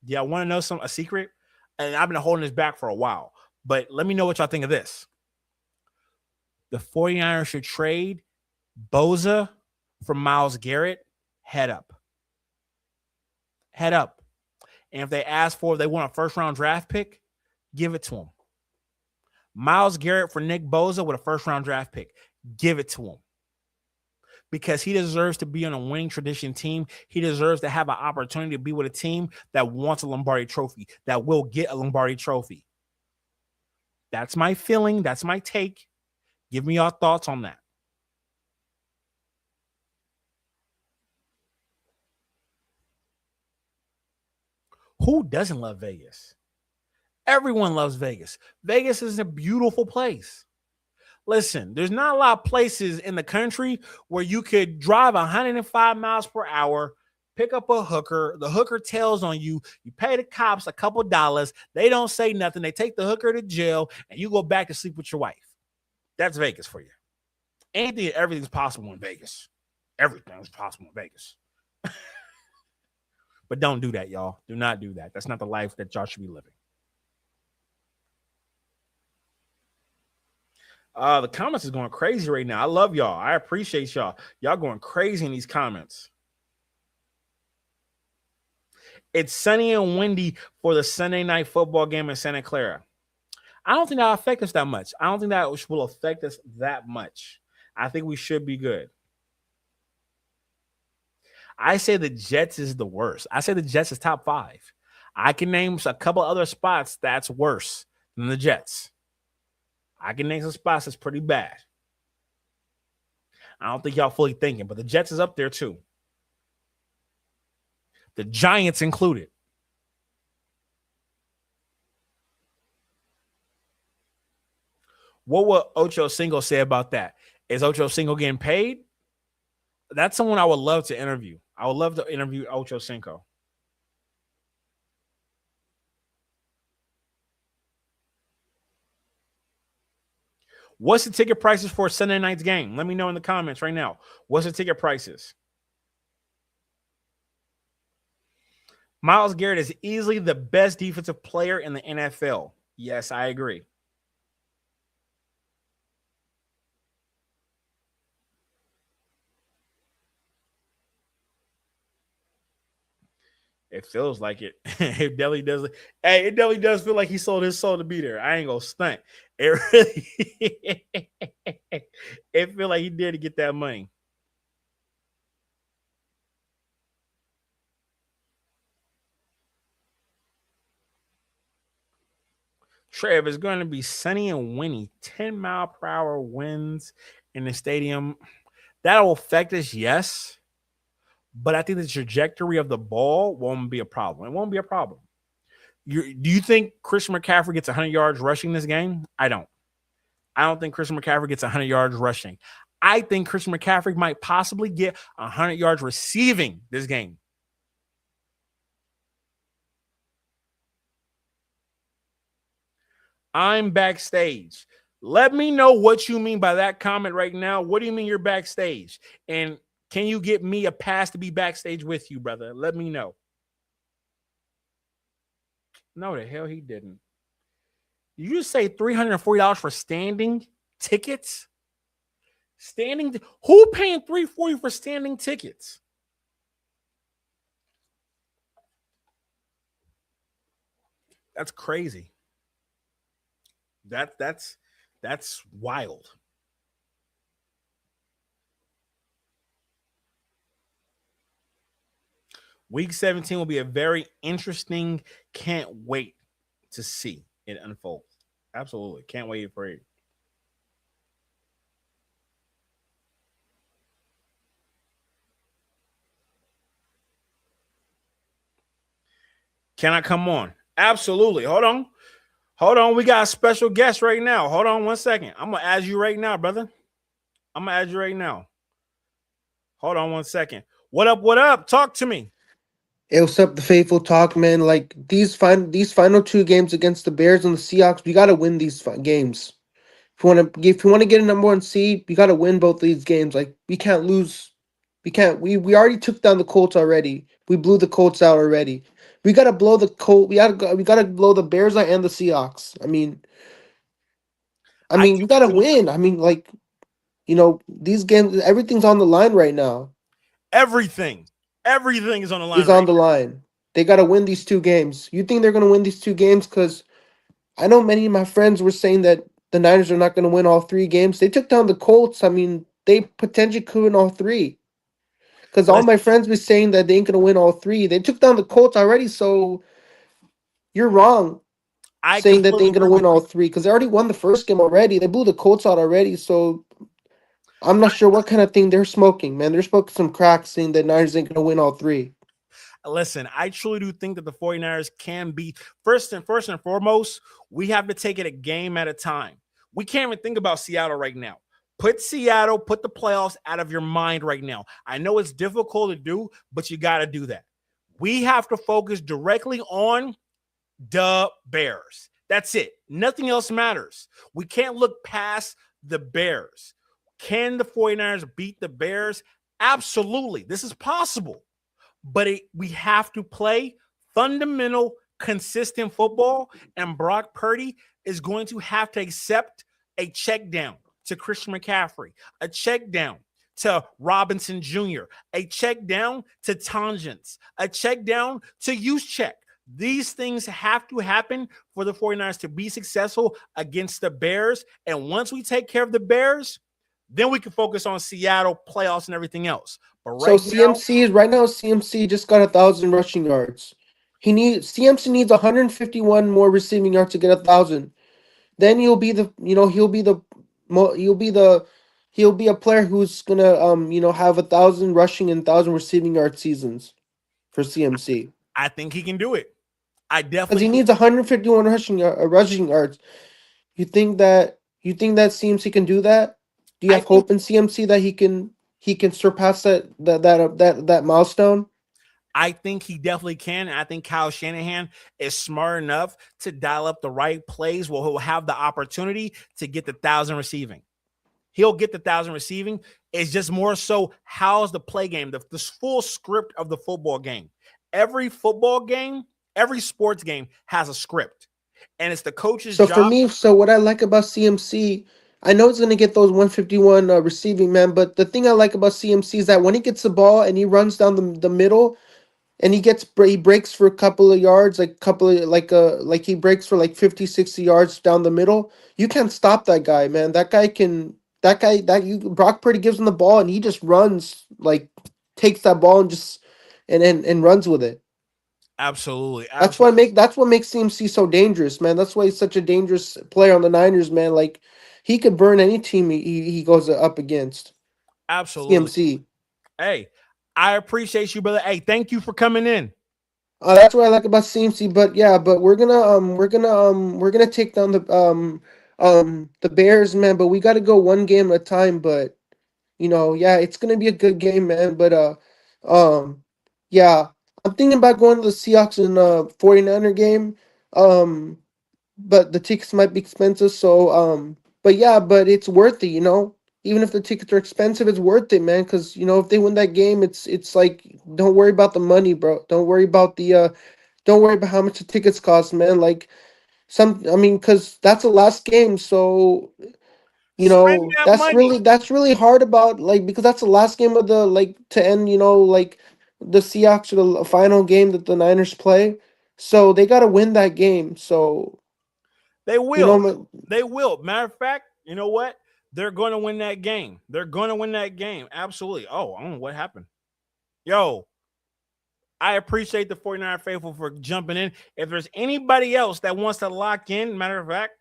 A: Do y'all want to know a secret? And I've been holding this back for a while. But let me know what y'all think of this. The 49ers should trade Bosa for Myles Garrett. Head up. Head up. And if they ask for, if they want a first-round draft pick, give it to them. Myles Garrett for Nick Bosa with a first-round draft pick. Give it to him. Because he deserves to be on a winning tradition team. He deserves to have an opportunity to be with a team that wants a Lombardi trophy, that will get a Lombardi trophy. That's my feeling. That's my take. Give me your thoughts on that. Who doesn't love Vegas? Everyone loves Vegas. Vegas is a beautiful place. Listen, there's not a lot of places in the country where you could drive 105 miles per hour, pick up a hooker, the hooker tails on you, you pay the cops a couple dollars, they don't say nothing, they take the hooker to jail, and you go back to sleep with your wife. That's Vegas for you. Everything's possible in Vegas. Everything's possible in Vegas. But don't do that, y'all. Do not do that. That's not the life that y'all should be living. The comments is going crazy right now. I love y'all. I appreciate y'all. Y'all going crazy in these comments. It's sunny and windy for the Sunday night football game in Santa Clara. I don't think that'll affect us that much. I don't think that will affect us that much. I think we should be good. I say the Jets is the worst. I say the Jets is top 5. I can name a couple other spots that's worse than the Jets. I can name some spots that's pretty bad. I don't think y'all fully thinking, but the Jets is up there too. The Giants included. What would Ocho Cinco say about that? Is Ocho Cinco getting paid? That's someone I would love to interview. I would love to interview Ocho Cinco. What's the ticket prices for Sunday night's game? Let me know in the comments right now. What's the ticket prices? Myles Garrett is easily the best defensive player in the NFL. Yes, I agree. It feels like it. It definitely does. Hey, it definitely does feel like he sold his soul to be there. I ain't gonna stunt. It really, it feel like he did to get that money. Trev, it's going to be sunny and windy. 10-mile-per-hour winds in the stadium. That'll affect us, yes. But I think the trajectory of the ball won't be a problem. It won't be a problem. Do you think Christian McCaffrey gets 100 yards rushing this game? I don't. I don't think Christian McCaffrey gets 100 yards rushing. I think Christian McCaffrey might possibly get 100 yards receiving this game. I'm backstage. Let me know what you mean by that comment right now. What do you mean you're backstage? And can you get me a pass to be backstage with you, brother? Let me know. No, the hell he didn't. Did you just say $340 for standing tickets? Who paying $340 for standing tickets? That's crazy. That's wild. Week 17 will be a very interesting. Can't wait to see it unfold. Absolutely. Can't wait for it. Can I come on? Absolutely. Hold on. We got a special guest right now. Hold on 1 second. I'm going to add you right now, brother. I'm going to add you right now. Hold on 1 second. What up? What up? Talk to me.
C: Hey, what's up, the faithful talk, man? Like these final 2 games against the Bears and the Seahawks, we gotta win these games. If you want to get a number 1 seed, we gotta win both these games. Like we can't lose. We can't. We already took down the Colts already. We blew the Colts out already. We gotta blow the Colt. We gotta blow the Bears out and the Seahawks. I mean, you gotta win. I mean, like, these games, everything's on the line right now.
A: Everything is on the line.
C: Is on the line. They got to win these 2 games. You think they're going to win these 2 games? Because I know many of my friends were saying that the Niners are not going to win all 3 games. They took down the Colts. I mean, they potentially could win all 3. Because all my friends be saying that they ain't going to win all 3. They took down the Colts already, so you're wrong
A: I
C: saying that they
A: completely
C: ain't going
A: agree
C: to
A: with
C: win all 3. Because they already won the first game already. They blew the Colts out already, so I'm not sure what kind of thing they're smoking, man. They're smoking some crack saying that Niners ain't going to win all 3.
A: Listen, I truly do think that the 49ers can be first and foremost, we have to take it a game at a time. We can't even think about Seattle right now. Put the playoffs out of your mind right now. I know it's difficult to do, but you got to do that. We have to focus directly on the Bears. That's it. Nothing else matters. We can't look past the Bears. Can the 49ers beat the Bears? Absolutely. This is possible. But we have to play fundamental, consistent football, and Brock Purdy is going to have to accept a check down to Christian McCaffrey, a check down to Robinson Jr., a check down to Tangents, a check down to Juszczyk. These things have to happen for the 49ers to be successful against the Bears. And once we take care of the Bears, then we can focus on Seattle playoffs and everything else. But
C: So
A: right now,
C: CMC just got 1,000 rushing yards. CMC needs 151 more receiving yards to get 1,000. Then he'll be a player who's gonna have 1,000 rushing and 1,000 receiving yard seasons for CMC
A: I think he can do it. I
C: because
A: definitely
C: he needs 151 rushing yards. You think that CMC can do that? Do you
A: I
C: have
A: think
C: hope in CMC that he can surpass that milestone?
A: I think he definitely can. And I think Kyle Shanahan is smart enough to dial up the right plays where he'll have the opportunity to get the 1,000 receiving. He'll get the 1,000 receiving. It's just more so how's the play game, the full script of the football game. Every football game, every sports game has a script. And it's the coach's
C: So for
A: job.
C: me, what I like about CMC, I know he's gonna get those 151 receiving, man. But the thing I like about CMC is that when he gets the ball and he runs down the middle, and he breaks for a couple of yards, like he breaks for like 50, 60 yards down the middle. You can't stop that guy, man. Brock Purdy gives him the ball and he just runs, like takes that ball and just and runs with it.
A: Absolutely.
C: That's what makes CMC so dangerous, man. That's why he's such a dangerous player on the Niners, man. Like he could burn any team he goes up against.
A: Absolutely.
C: CMC.
A: Hey, I appreciate you, brother. Hey, thank you for coming in.
C: That's what I like about CMC. But yeah, but we're gonna take down the Bears, man. But we got to go one game at a time. But yeah, it's gonna be a good game, man. But um, yeah, I'm thinking about going to the Seahawks and 49er game. Um, but the tickets might be expensive. So but yeah, but it's worth it. Even if the tickets are expensive, it's worth it, man. Because if they win that game, it's like don't worry about the money, bro. Don't worry about how much the tickets cost, man. Like because that's the last game, so
A: Spend that
C: that's
A: money.
C: really hard about because that's the last game of the to end, the Seahawks are the final game that the Niners play, so they got to win that game. So
A: They
C: you
A: will.
C: know,
A: They will. Matter of fact, you know what? They're going to win that game. They're going to win that game. Absolutely. Oh, I don't know what happened. Yo, I appreciate the 49 faithful for jumping in. If there's anybody else that wants to lock in, matter of fact,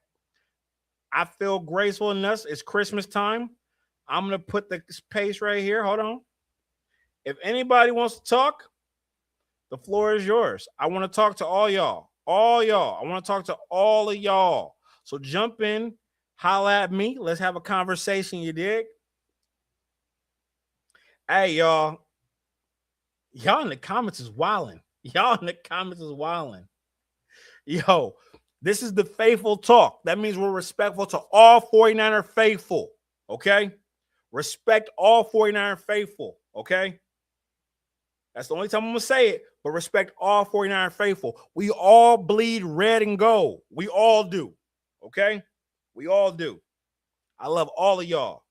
A: I feel graceful enough. It's Christmas time. I'm going to put the pace right here. Hold on. If anybody wants to talk, the floor is yours. I want to talk to all y'all. All y'all. I want to talk to all of y'all. So jump in, holla at me. Let's have a conversation, you dig? Hey, y'all. Y'all in the comments is wilding. Y'all in the comments is wilding. Yo, this is the faithful talk. That means we're respectful to all 49er faithful. Okay? Respect all 49er faithful. Okay? That's the only time I'm going to say it, but respect all 49er faithful. We all bleed red and gold. We all do. Okay? We all do. I love all of y'all.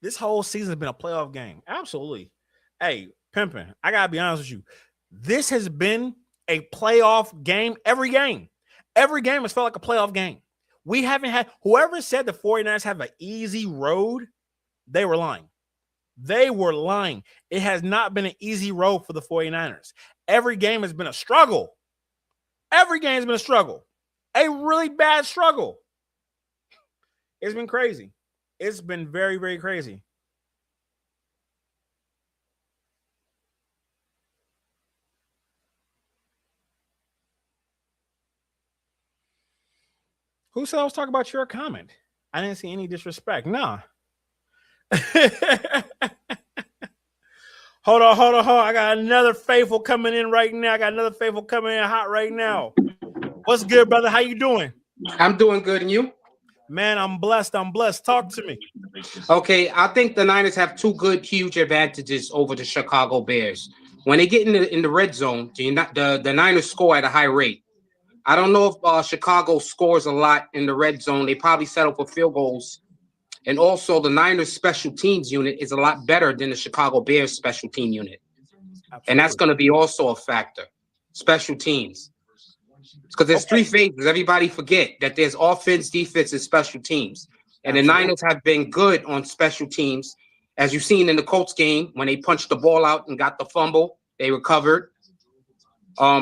A: This whole season has been a playoff game. Absolutely. Hey, pimping, I got to be honest with you. This has been a playoff game every game. Every game has felt like a playoff game. We haven't had whoever said the 49ers have an easy road, they were lying. They were lying. It has not been an easy road for the 49ers. Every game has been a struggle. Every game has been a struggle. A really bad struggle. It's been crazy. It's been very, very crazy. Who said I was talking about your comment? I didn't see any disrespect. Nah. Hold on. I got another faithful coming in right now. Hot right now. What's good, brother? How you doing?
D: I'm doing good, and you?
A: Man, I'm blessed. Talk to me.
D: Okay, I think the Niners have two good, huge advantages over the Chicago Bears. When they get in the red zone, the Niners score at a high rate. I don't know if Chicago scores a lot in the red zone. They probably settle for field goals. And also, the Niners special teams unit is a lot better than the Chicago Bears special team unit. Absolutely. And that's going to be also a factor. Special teams. Because there's three phases. Everybody forget that there's offense, defense, and special teams. And the Niners have been good on special teams. As you've seen in the Colts game, when they punched the ball out and got the fumble, they recovered.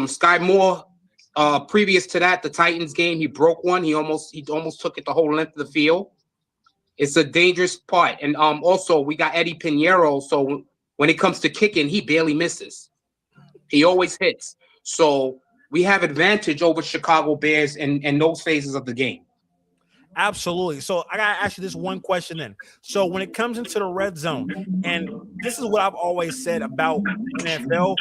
D: Sky Moore, previous to that, the Titans game, he broke one. He almost took it the whole length of the field. It's a dangerous part. And also, we got Eddie Pinheiro. So when it comes to kicking, he barely misses. He always hits. So we have advantage over Chicago Bears in those phases of the game.
A: Absolutely. So I got to ask you this one question then. So when it comes into the red zone, and this is what I've always said about NFL,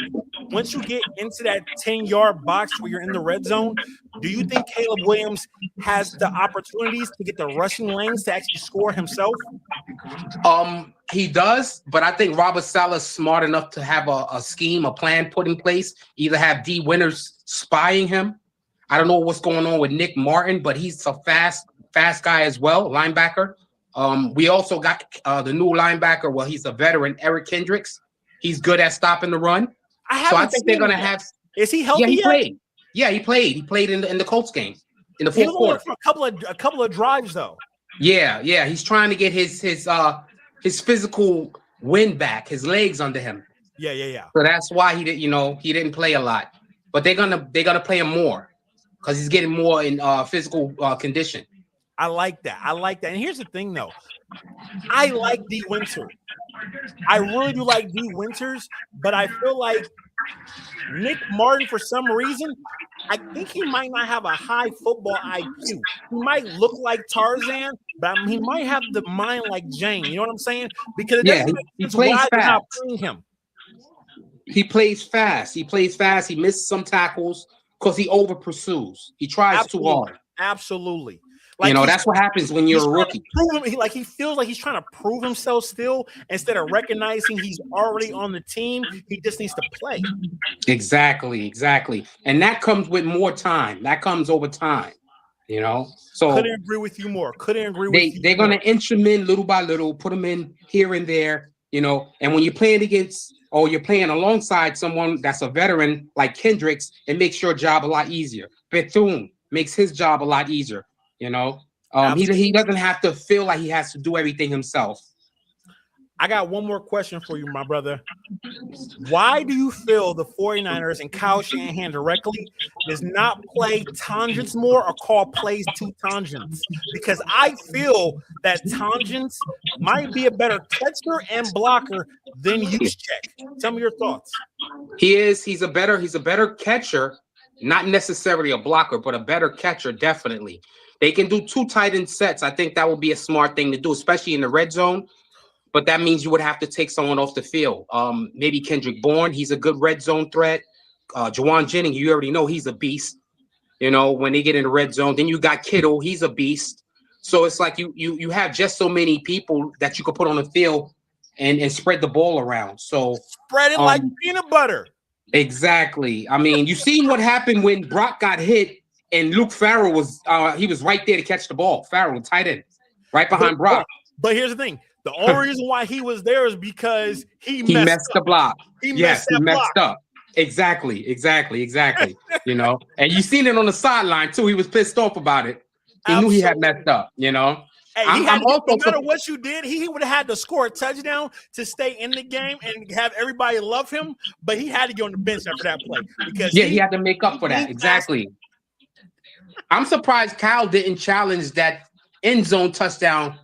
A: once you get into that 10-yard box where you're in the red zone, do you think Caleb Williams has the opportunities to get the rushing lanes to actually score himself?
D: He does, but I think Robert Saleh's smart enough to have a scheme, a plan put in place, either have D. Winters spying him. I don't know what's going on with Nick Martin, but he's a fast guy as well, linebacker. We also got the new linebacker. Well, he's a veteran, Eric Kendricks. He's good at stopping the run. I think they're going to have.
A: Is he healthy?
D: Yeah, he
A: yet?
D: played. Yeah, he played. He played in the Colts game in the fourth quarter.
A: For a couple of drives though.
D: Yeah. He's trying to get his physical wind back, his legs under him.
A: Yeah.
D: So that's why he didn't play a lot. But they're gonna play him more because he's getting more in physical condition.
A: I like that. And here's the thing, though. I like D. Winters. I really do like D. Winters, but I feel like Nick Martin, for some reason, I think he might not have a high football IQ. He might look like Tarzan, but he might have the mind like Jane. You know what I'm saying? Because
D: he plays fast.
A: Him.
D: He plays fast. He misses some tackles because he over pursues. He tries too hard.
A: Absolutely.
D: Like that's what happens when you're a rookie.
A: He feels like he's trying to prove himself still instead of recognizing he's already on the team. He just needs to play.
D: Exactly. And that comes with more time. That comes over time, So
A: couldn't agree with you more.
D: They're going to inch him in little by little, put him in here and there, And when you're playing against or you're playing alongside someone that's a veteran like Kendricks, it makes your job a lot easier. Bethune makes his job a lot easier. He doesn't have to feel like he has to do everything himself.
A: I got one more question for you, my brother. Why do you feel the 49ers and Kyle Shanahan directly does not play tangents more or call plays to tangents? Because I feel that tangents might be a better catcher and blocker than Juszczyk. Tell me your thoughts.
D: He's a better catcher, not necessarily a blocker, but a better catcher, definitely. They can do two tight end sets. I think that would be a smart thing to do, especially in the red zone. But that means you would have to take someone off the field. Maybe Kendrick Bourne. He's a good red zone threat. Jawan Jennings, you already know he's a beast. When they get in the red zone. Then you got Kittle. He's a beast. So it's like you have just so many people that you could put on the field and spread the ball around. So
A: spread it like peanut butter.
D: Exactly. I mean, you seen what happened when Brock got hit. And Luke Farrell was right there to catch the ball. Farrell, tight end, right behind Brock.
A: But here's the thing. The only reason why he was there is because he
D: messed the block.
A: He messed up.
D: Exactly. You know, and you seen it on the sideline too. He was pissed off about it. He knew he had messed up. You know.
A: Hey, no matter what you did, he would have had to score a touchdown to stay in the game and have everybody love him. But he had to get on the bench after that play because
D: he had to make up for that. Exactly. I'm surprised Kyle didn't challenge that end zone touchdown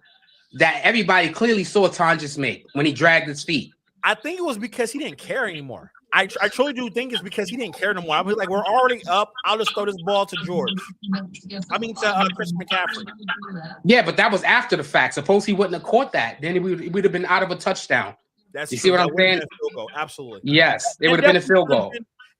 D: that everybody clearly saw Ton just make when he dragged his feet.
A: I think it was because he didn't care anymore. I truly do think it's because he didn't care no more. I was like, we're already up. I'll just throw this ball to George. I mean, to Chris McCaffrey.
D: Yeah, but that was after the fact. Suppose he wouldn't have caught that. Then he would have been out of a touchdown.
A: You
D: see what I'm saying?
A: Absolutely.
D: Yes, it would have been a field goal.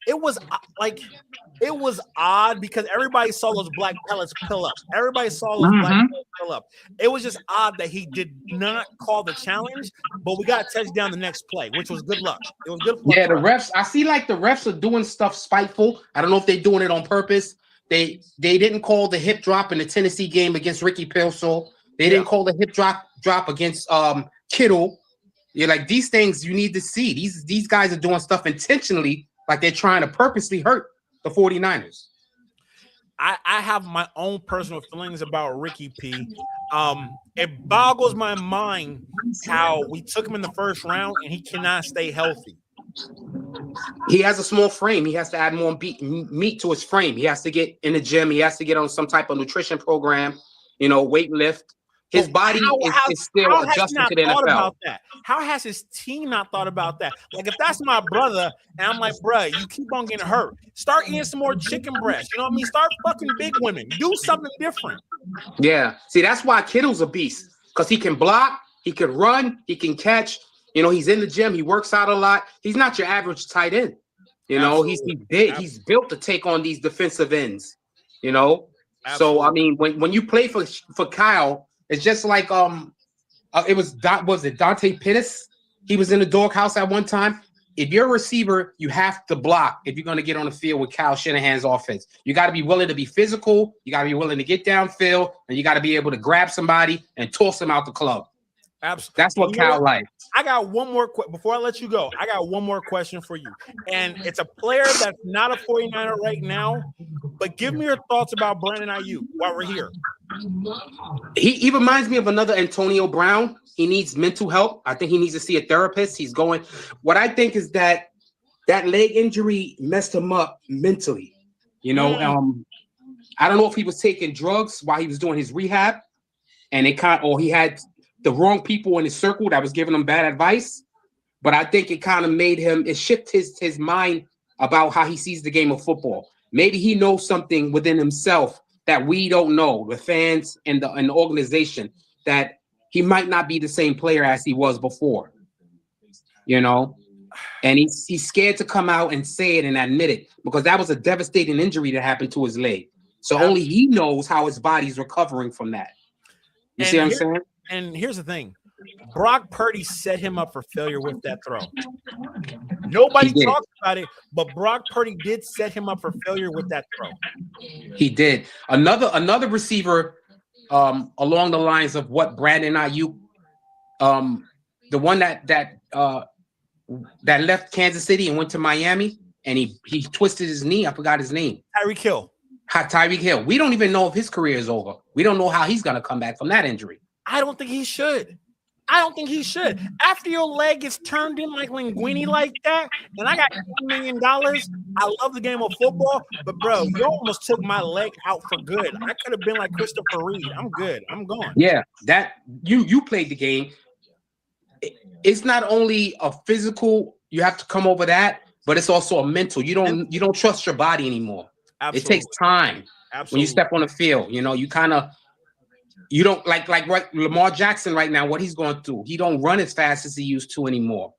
A: It was odd because everybody saw those black pellets fill up. Everybody saw those black pellets fill up. It was just odd that he did not call the challenge, but we got a touchdown the next play, which was good luck. It was good.
D: Yeah, the refs. I see like the refs are doing stuff spiteful. I don't know if they're doing it on purpose. They didn't call the hip drop in the Tennessee game against Ricky Pearsall. They didn't call the hip drop against Kittle. You're like, these things you need to see. These guys are doing stuff intentionally. Like they're trying to purposely hurt the 49ers.
A: I have my own personal feelings about Ricky P. It boggles my mind how we took him in the first round and he cannot stay healthy.
D: He has a small frame. He has to add more meat to his frame. He has to get in the gym. He has to get on some type of nutrition program, weight lift. His body is still adjusting to the NFL.
A: About that? How has his team not thought about that? Like, if that's my brother, and I'm like, bro, you keep on getting hurt. Start eating some more chicken breast. You know what I mean? Start fucking big women. Do something different.
D: Yeah. See, that's why Kittle's a beast. Because he can block, he can run, he can catch. He's in the gym. He works out a lot. He's not your average tight end. He's big. He's built to take on these defensive ends. So, I mean, when you play for Kyle, it's just like was it Dante Pettis? He was in the doghouse at one time. If you're a receiver, you have to block if you're going to get on the field with Kyle Shanahan's offense. You got to be willing to be physical. You got to be willing to get downfield, and you got to be able to grab somebody and toss them out the club.
A: Absolutely.
D: That's what Kyle likes.
A: I got one more before I let you go. I got one more question for you. And it's a player that's not a 49er right now, but give me your thoughts about Brandon Ayuk while we're here.
D: He reminds me of another Antonio Brown. He needs mental help. I think he needs to see a therapist. What I think is that leg injury messed him up mentally. I don't know if he was taking drugs while he was doing his rehab, and he had the wrong people in his circle that was giving him bad advice. But I think it kind of made him, it shifted his mind about how he sees the game of football. Maybe he knows something within himself that we don't know, the fans and the organization, that he might not be the same player as he was before, and he's scared to come out and say it and admit it, because that was a devastating injury that happened to his leg. So only he knows how his body's recovering from that. You see what I'm saying?
A: And here's the thing. Brock Purdy set him up for failure with that throw. Nobody talks about it, but Brock Purdy did set him up for failure with that throw.
D: He did. Another receiver along the lines of what Brandon Ayuk, the one that left Kansas City and went to Miami, and he twisted his knee. I forgot his name.
A: Tyreek Hill.
D: Tyreek Hill. We don't even know if his career is over. We don't know how he's going to come back from that injury.
A: I don't think he should. After your leg gets turned in like Linguini like that, and I got $1 million, I love the game of football, but bro, you almost took my leg out for good. I could have been like Christopher Reed. I'm good. I'm gone.
D: Yeah, that you played the game. It's not only a physical, you have to come over that, but it's also a mental. You don't trust your body anymore. Absolutely. It takes time. Absolutely. When you step on the field, you don't like Lamar Jackson right now, what he's going through. He don't run as fast as he used to anymore.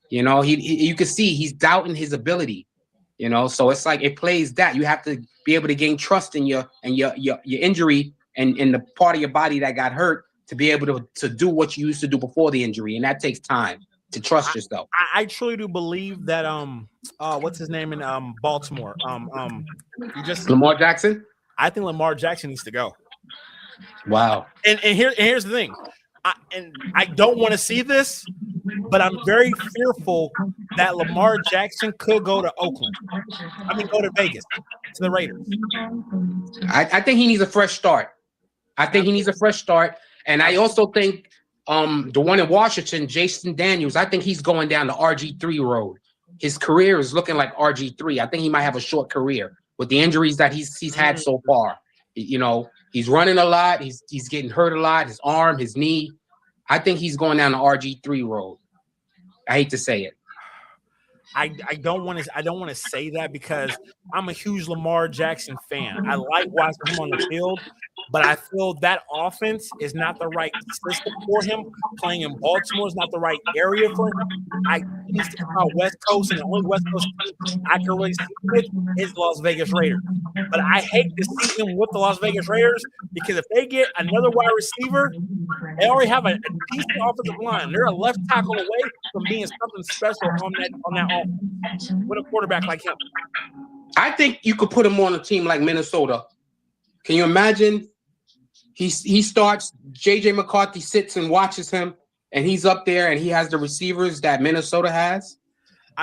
D: You can see he's doubting his ability. So it's like it plays that. You have to be able to gain trust in your injury and the part of your body that got hurt to be able to do what you used to do before the injury, and that takes time to trust yourself.
A: I truly do believe that what's his name in Baltimore?
D: Lamar Jackson.
A: I think Lamar Jackson needs to go.
D: Wow.
A: And here's the thing. I don't want to see this, but I'm very fearful that Lamar Jackson could go to Oakland. Go to Vegas, to the Raiders.
D: I think he needs a fresh start. And I also think the one in Washington, Jason Daniels, I think he's going down the RG3 road. His career is looking like RG3. I think he might have a short career with the injuries that he's had so far. You know, he's running a lot. He's getting hurt a lot. His arm, his knee. I think he's going down the RG3 road. I hate to say it.
A: I don't want to say that because I'm a huge Lamar Jackson fan. I like watching him on the field, but I feel that offense is not the right system for him. Playing in Baltimore is not the right area for him. He needs to come out West Coast, and the only West Coast team I can really see with is Las Vegas Raiders. But I hate to see him with the Las Vegas Raiders because if they get another wide receiver, they already have a decent offensive line. They're a left tackle away from being something special on that offense with a quarterback like him.
D: I think you could put him on a team like Minnesota. Can you imagine? He starts, J.J. McCarthy sits and watches him, and he's up there, and he has the receivers that Minnesota has.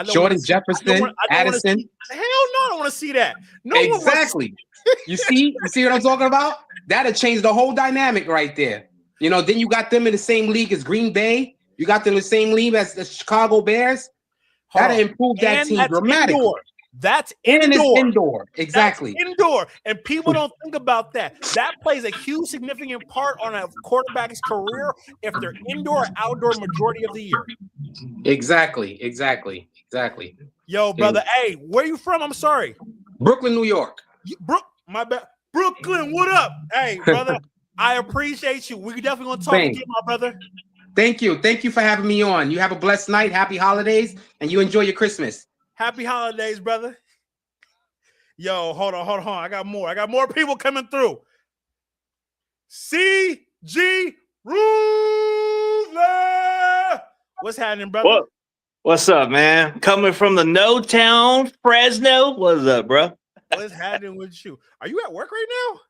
D: Jordan Jefferson, Addison.
A: Hell no, I don't want to see that. No,
D: exactly. You see what I'm talking about? That'll change the whole dynamic right there. You know, then you got them in the same league as Green Bay. You got them in the same league as the Chicago Bears. That'll improve that team dramatically.
A: Indoor. That's indoor.
D: Exactly.
A: That's indoor. And people don't think about that. That plays a huge, significant part on a quarterback's career if they're indoor or outdoor majority of the year.
D: Exactly.
A: Yo, brother. Hey, where you from? I'm sorry.
D: Brooklyn, New York.
A: My bad. Brooklyn, what up? Hey, brother. I appreciate you. We definitely gonna talk again, my brother.
D: Thank you for having me on. You have a blessed night, happy holidays, and you enjoy your Christmas.
A: Happy holidays, brother. Yo, hold on. I got more people coming through. CG Ruler. What's happening, brother?
E: What's up, man? Coming from the No Town, Fresno. What's up, bro?
A: What's happening with you? Are you at work right now?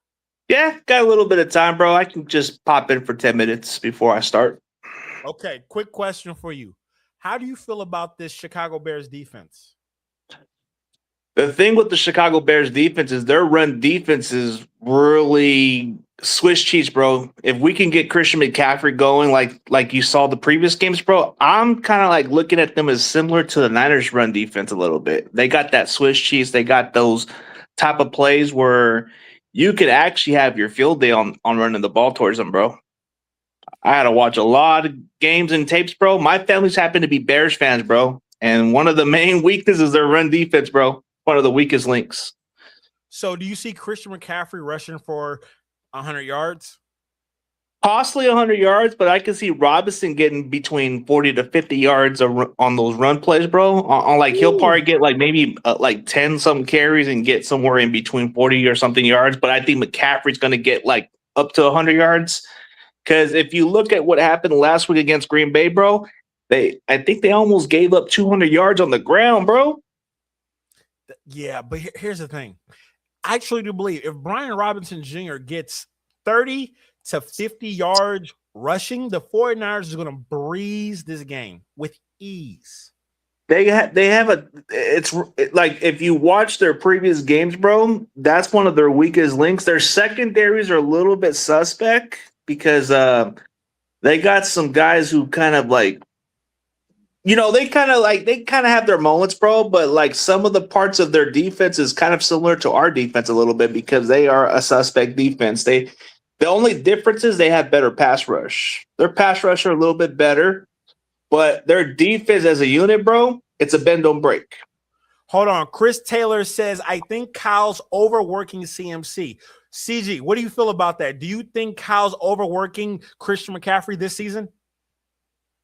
E: Yeah, got a little bit of time, bro. I can just pop in for 10 minutes before I start.
A: Okay, quick question for you. How do you feel about this Chicago Bears defense?
E: The thing with the Chicago Bears defense is their run defense is really Swiss cheese, bro. If we can get Christian McCaffrey going like you saw the previous games, bro, I'm kind of like looking at them as similar to the Niners run defense a little bit. They got that Swiss cheese. They got those type of plays where you could actually have your field day on running the ball towards them, bro. I had to watch a lot of games and tapes, bro. My family's happen to be Bears fans, bro. And one of the main weaknesses is their run defense, bro. One of the weakest links.
A: So do you see Christian McCaffrey rushing for 100 yards?
E: Possibly 100 yards, but I can see Robinson getting between 40 to 50 yards on those run plays, bro. He'll probably get maybe 10 some carries and get somewhere in between 40 or something yards. But I think McCaffrey's going to get up to 100 yards. Because if you look at what happened last week against Green Bay, bro, I think they almost gave up 200 yards on the ground, bro.
A: Yeah, but here's the thing. I actually do believe if Brian Robinson Jr. gets 30 to 50 yards rushing, the 49ers are going to breeze this game with ease.
E: It's like if you watch their previous games, bro, that's one of their weakest links. Their secondaries are a little bit suspect because they got some guys who kind of they kind of have their moments, bro, but some of the parts of their defense is kind of similar to our defense a little bit because they are a suspect defense. The only difference is they have better pass rush. Their pass rush are a little bit better, but their defense as a unit, bro, it's a bend don't break.
A: Hold on. Chris Taylor says, I think Kyle's overworking CMC. CG, what do you feel about that? Do you think Kyle's overworking Christian McCaffrey this season?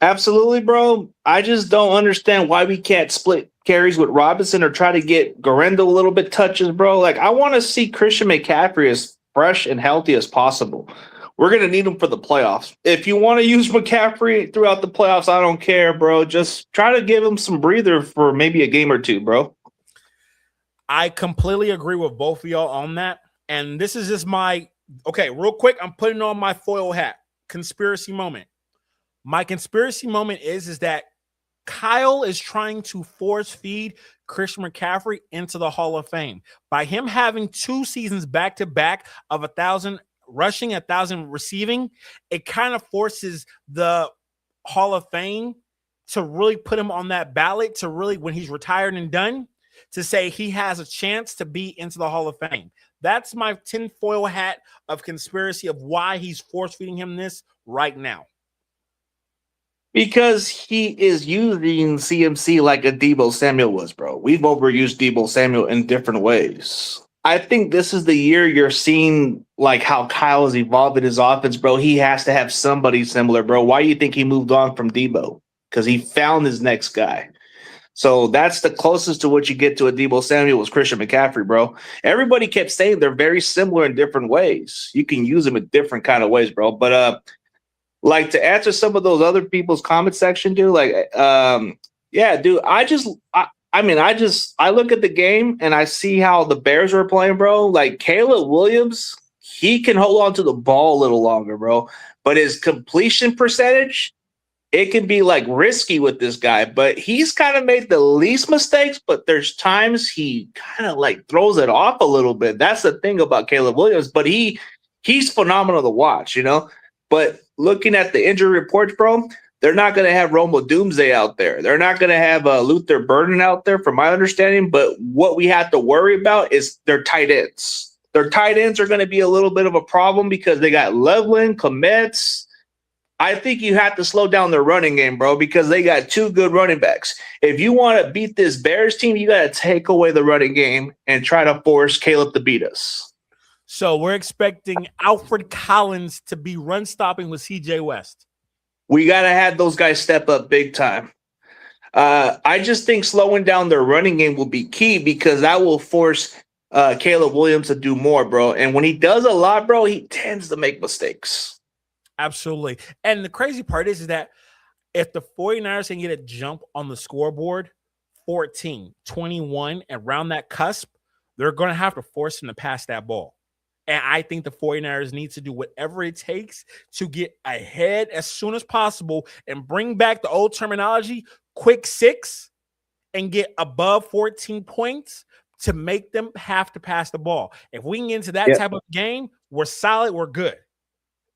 E: Absolutely, bro. I just don't understand why we can't split carries with Robinson or try to get Garendo a little bit touches, bro. I want to see Christian McCaffrey as fresh and healthy as possible. We're going to need him for the playoffs. If you want to use McCaffrey throughout the playoffs, I don't care, bro. Just try to give him some breather for maybe a game or two, bro.
A: I completely agree with both of y'all on that. And this is just real quick, I'm putting on my foil hat. Conspiracy moment. My conspiracy moment is that Kyle is trying to force feed Christian McCaffrey into the Hall of Fame by him having 2 seasons back to back of 1,000 rushing, 1,000 receiving. It kind of forces the Hall of Fame to really put him on that ballot, to really, when he's retired and done, to say he has a chance to be into the Hall of Fame. That's my tinfoil hat of conspiracy of why he's force feeding him this right now.
E: Because he is using CMC like a Deebo Samuel was, bro. We've overused Deebo Samuel in different ways. I think this is the year you're seeing like how Kyle is evolving his offense, bro. He has to have somebody similar, bro. Why do you think he moved on from Deebo? Because he found his next guy. So that's the closest to what you get to a Deebo Samuel was Christian McCaffrey, bro. Everybody kept saying they're very similar in different ways. You can use them in different kind of ways, bro. But like to answer some of those other people's comment section, dude, like, yeah, dude, I look at the game and I see how the Bears were playing, bro. Like Caleb Williams, he can hold on to the ball a little longer, bro. But his completion percentage, it can be like risky with this guy, but he's kind of made the least mistakes, but there's times he kind of like throws it off a little bit. That's the thing about Caleb Williams, but he's phenomenal to watch, you know. But looking at the injury reports, bro, they're not going to have Romo Doomsday out there. They're not going to have Luther Burden out there, from my understanding. But what we have to worry about is their tight ends. Their tight ends are going to be a little bit of a problem because they got Loveland, Kmetz. I think you have to slow down their running game, bro, because they got 2 good running backs. If you want to beat this Bears team, you got to take away the running game and try to force Caleb to beat us.
A: So we're expecting Alfred Collins to be run stopping with CJ West.
E: We got to have those guys step up big time. I just think slowing down their running game will be key because that will force Caleb Williams to do more, bro. And when he does a lot, bro, he tends to make mistakes.
A: Absolutely. And the crazy part is that if the 49ers can get a jump on the scoreboard, 14, 21, around that cusp, they're going to have to force him to pass that ball. And I think the 49ers need to do whatever it takes to get ahead as soon as possible and bring back the old terminology, quick 6, and get above 14 points to make them have to pass the ball. If we can get into that type of game, we're solid, we're good.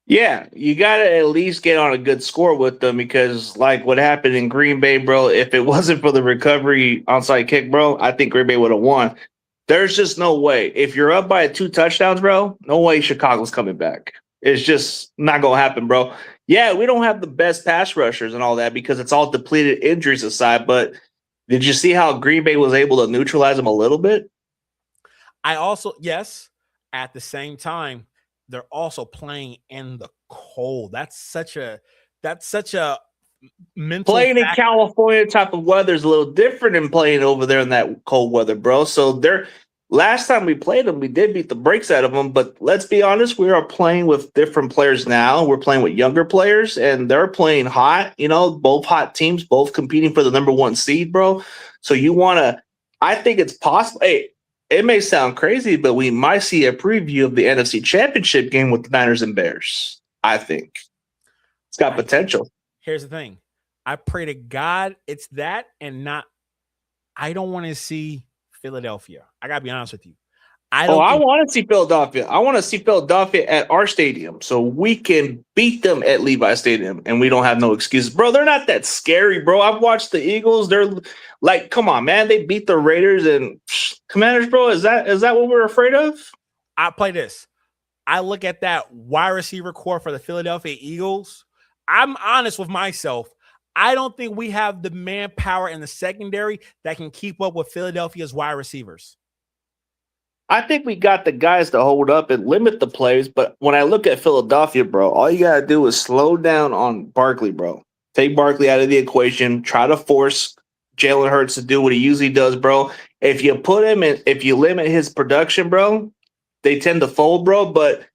E: Yeah, you got to at least get on a good score with them because like what happened in Green Bay, bro, if it wasn't for the recovery onside kick, bro, I think Green Bay would have won. There's just no way. If you're up by 2 touchdowns, bro, no way Chicago's coming back. It's just not going to happen, bro. Yeah, we don't have the best pass rushers and all that because it's all depleted injuries aside, but did you see how Green Bay was able to neutralize them a little bit?
A: I also, yes, at the same time, they're also playing in the cold. That's such a mental
E: playing
A: factor.
E: In California type of weather is a little different than playing over there in that cold weather, bro. So last time we played them, we did beat the brakes out of them. But let's be honest, we are playing with different players now. We're playing with younger players, and they're playing hot. You know, both hot teams, both competing for the number 1 seed, bro. So you want to – I think it's possible – hey, it may sound crazy, but we might see a preview of the NFC Championship game with the Niners and Bears, I think. It's got potential.
A: Here's the thing. I pray to God it's that and not – I don't want to see Philadelphia. I got to be honest with you. I
E: want to see Philadelphia. I want to see Philadelphia at our stadium so we can beat them at Levi Stadium and we don't have no excuses. Bro, they're not that scary, bro. I've watched the Eagles. They're like, come on, man. They beat the Raiders and Commanders, bro. Is that what we're afraid of?
A: I play this. I look at that wide receiver core for the Philadelphia Eagles. I'm honest with myself. I don't think we have the manpower in the secondary that can keep up with Philadelphia's wide receivers.
E: I think we got the guys to hold up and limit the plays, but when I look at Philadelphia, bro, all you got to do is slow down on Barkley, bro. Take Barkley out of the equation. Try to force Jalen Hurts to do what he usually does, bro. If you put him in, if you limit his production, bro, they tend to fold, bro. But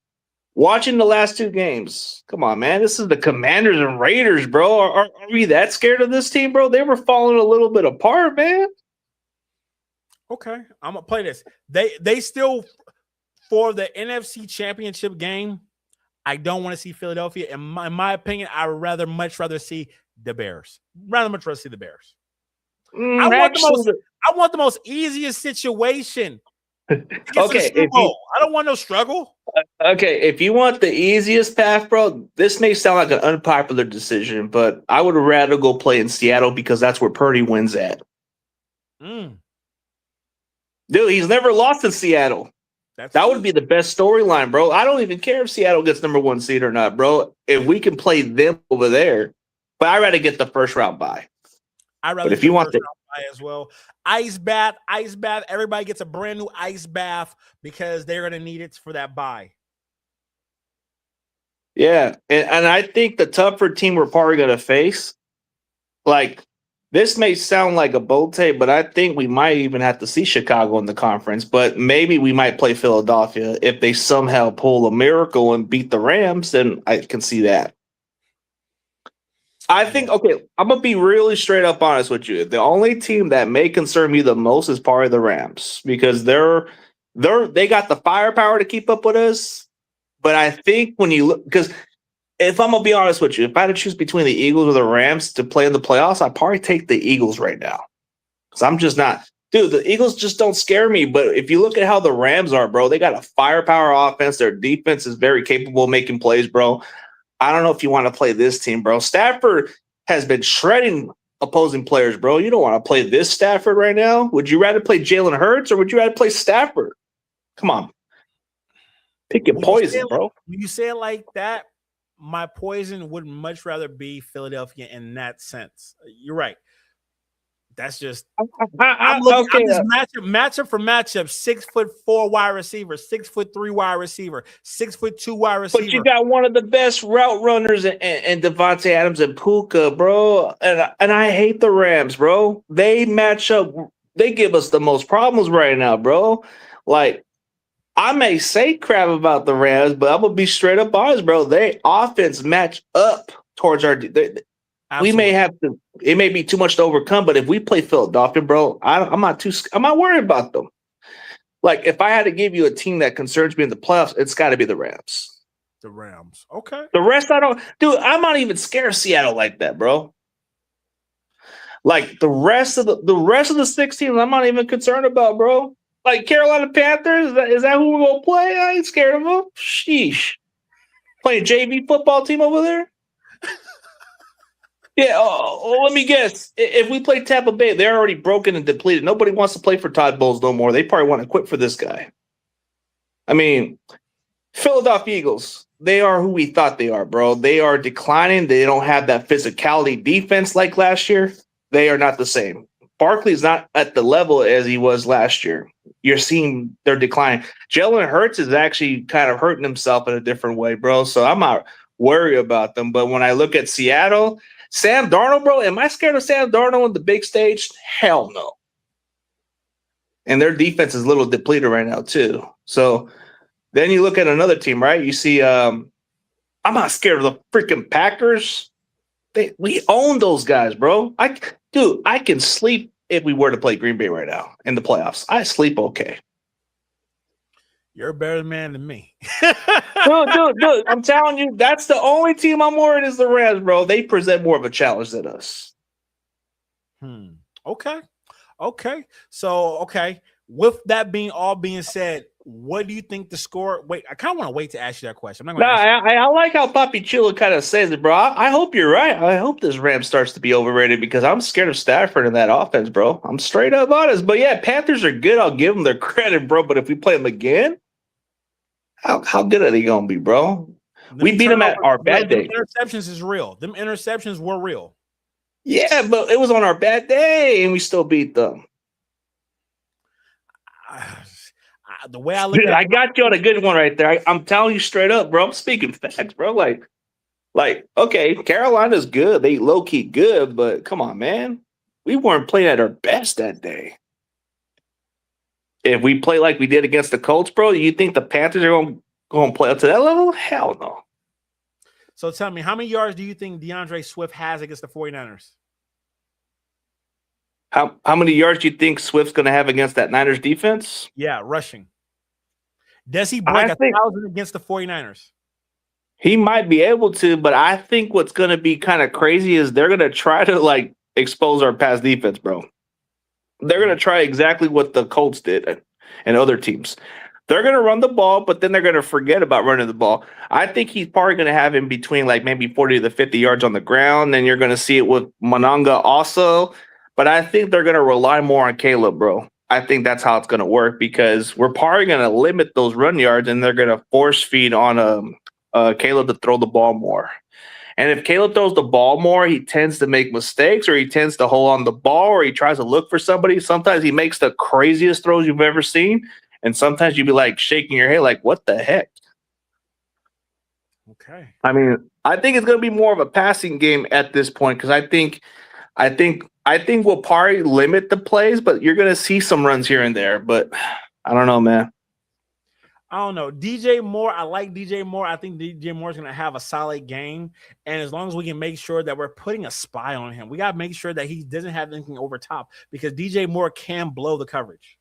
E: watching the last 2 games, come on, man. This is the Commanders and Raiders, bro. Are we that scared of this team, bro? They were falling a little bit apart, man.
A: Okay, I'm gonna play this. They still, for the NFC Championship game, I don't want to see Philadelphia. In my opinion, I would much rather see the Bears. Much rather see the Bears. I want the most easiest situation.
E: Okay,
A: I don't want no struggle.
E: Okay, if you want the easiest path, bro, this may sound like an unpopular decision, but I would rather go play in Seattle because that's where Purdy wins at. Dude, he's never lost in Seattle. That would be the best storyline, bro. I don't even care if Seattle gets number 1 seed or not, bro. If we can play them over there, but I'd rather get the first round bye.
A: But if you want the bye as well, ice bath. Everybody gets a brand new ice bath because they're going to need it for that bye.
E: Yeah, and I think the tougher team we're probably going to face, like, this may sound like a bold take, but I think we might even have to see Chicago in the conference. But maybe we might play Philadelphia if they somehow pull a miracle and beat the Rams. Then I can see that. I think, okay, I'm going to be really straight up honest with you. The only team that may concern me the most is probably the Rams because they got the firepower to keep up with us. But I think when you look, because if I'm going to be honest with you, if I had to choose between the Eagles or the Rams to play in the playoffs, I'd probably take the Eagles right now. Because I'm just not, dude, the Eagles just don't scare me. But if you look at how the Rams are, bro, they got a firepower offense. Their defense is very capable of making plays, bro. I don't know if you want to play this team, bro. Stafford has been shredding opposing players, bro. You don't want to play this Stafford right now. Would you rather play Jalen Hurts or would you rather play Stafford? Come on. Pick your poison, bro.
A: When you say it like that, my poison would much rather be Philadelphia in that sense. You're right. That's just I'm just matchup for matchup. 6'4" wide receiver, 6'3" wide receiver, 6'2" wide receiver.
E: But you got one of the best route runners and Devontae Adams and Puka, bro. And I hate the Rams, bro. They match up. They give us the most problems right now, bro. Like, I may say crap about the Rams, but I'm gonna be straight up honest, bro. They offense match up towards our. We may have to. It may be too much to overcome, but if we play Philadelphia, bro, I'm not worried about them. Like, if I had to give you a team that concerns me in the playoffs, it's got to be the Rams.
A: The Rams, okay.
E: The rest, I don't, dude. I'm not even scared of Seattle like that, bro. Like the rest of the 6 teams, I'm not even concerned about, bro. Like Carolina Panthers, is that who we're gonna play? I ain't scared of them. Sheesh. Playing JV football team over there. Yeah, let me guess. If we play Tampa Bay, they're already broken and depleted. Nobody wants to play for Todd Bowles no more. They probably want to quit for this guy. I mean, Philadelphia Eagles, they are who we thought they are, bro. They are declining. They don't have that physicality defense like last year. They are not the same. Barkley's not at the level as he was last year. You're seeing their decline. Jalen Hurts is actually kind of hurting himself in a different way, bro. So I'm not worried about them. But when I look at Seattle, Sam Darnold, bro, am I scared of Sam Darnold on the big stage? Hell no. And their defense is a little depleted right now, too. So then you look at another team, right? You see, I'm not scared of the freaking Packers. We own those guys, bro. I can sleep if we were to play Green Bay right now in the playoffs. I sleep okay.
A: You're a better man than me.
E: Dude, I'm telling you, that's the only team I'm worried is the Rams, bro. They present more of a challenge than us.
A: Okay. So, with that being said, what do you think the score? Wait, I kind of want to wait to ask you that question.
E: I like how Papi Chulo kind of says it, bro. I hope you're right. I hope this Rams starts to be overrated because I'm scared of Stafford in that offense, bro. I'm straight up honest. But yeah, Panthers are good. I'll give them their credit, bro. But if we play them again, how good are they going to be, bro? We beat them at our bad day.
A: Interceptions is real. Them interceptions were real.
E: Yeah, but it was on our bad day, and we still beat them.
A: The way I look at it,
E: I got you on a good one right there. I'm telling you straight up, bro. I'm speaking facts, bro. Like, okay, Carolina's good. They low-key good, but come on, man. We weren't playing at our best that day. If we play like we did against the Colts, bro, you think the Panthers are going to play up to that level? Hell no.
A: So tell me, how many yards do you think DeAndre Swift has against the 49ers?
E: How many yards do you think Swift's going to have against that Niners defense?
A: Yeah, rushing. Does he break 1,000 against the 49ers?
E: He might be able to, but I think what's going to be kind of crazy is they're going to try to like expose our pass defense, bro. They're going to try exactly what the Colts did and other teams. They're going to run the ball, but then they're going to forget about running the ball. I think he's probably going to have him between like maybe 40 to 50 yards on the ground. Then you're going to see it with Mononga also. But I think they're going to rely more on Caleb, bro. I think that's how it's going to work because we're probably going to limit those run yards and they're going to force feed on Caleb to throw the ball more. And if Caleb throws the ball more, he tends to make mistakes or he tends to hold on the ball or he tries to look for somebody. Sometimes he makes the craziest throws you've ever seen. And sometimes you'd be like shaking your head like, what the heck?
A: Okay.
E: I mean, I think it's going to be more of a passing game at this point because I think we'll probably limit the plays, but you're going to see some runs here and there. But I don't know, man.
A: I don't know. DJ Moore, I like DJ Moore. I think DJ Moore is going to have a solid game. And as long as we can make sure that we're putting a spy on him, we got to make sure that he doesn't have anything over top because DJ Moore can blow the coverage.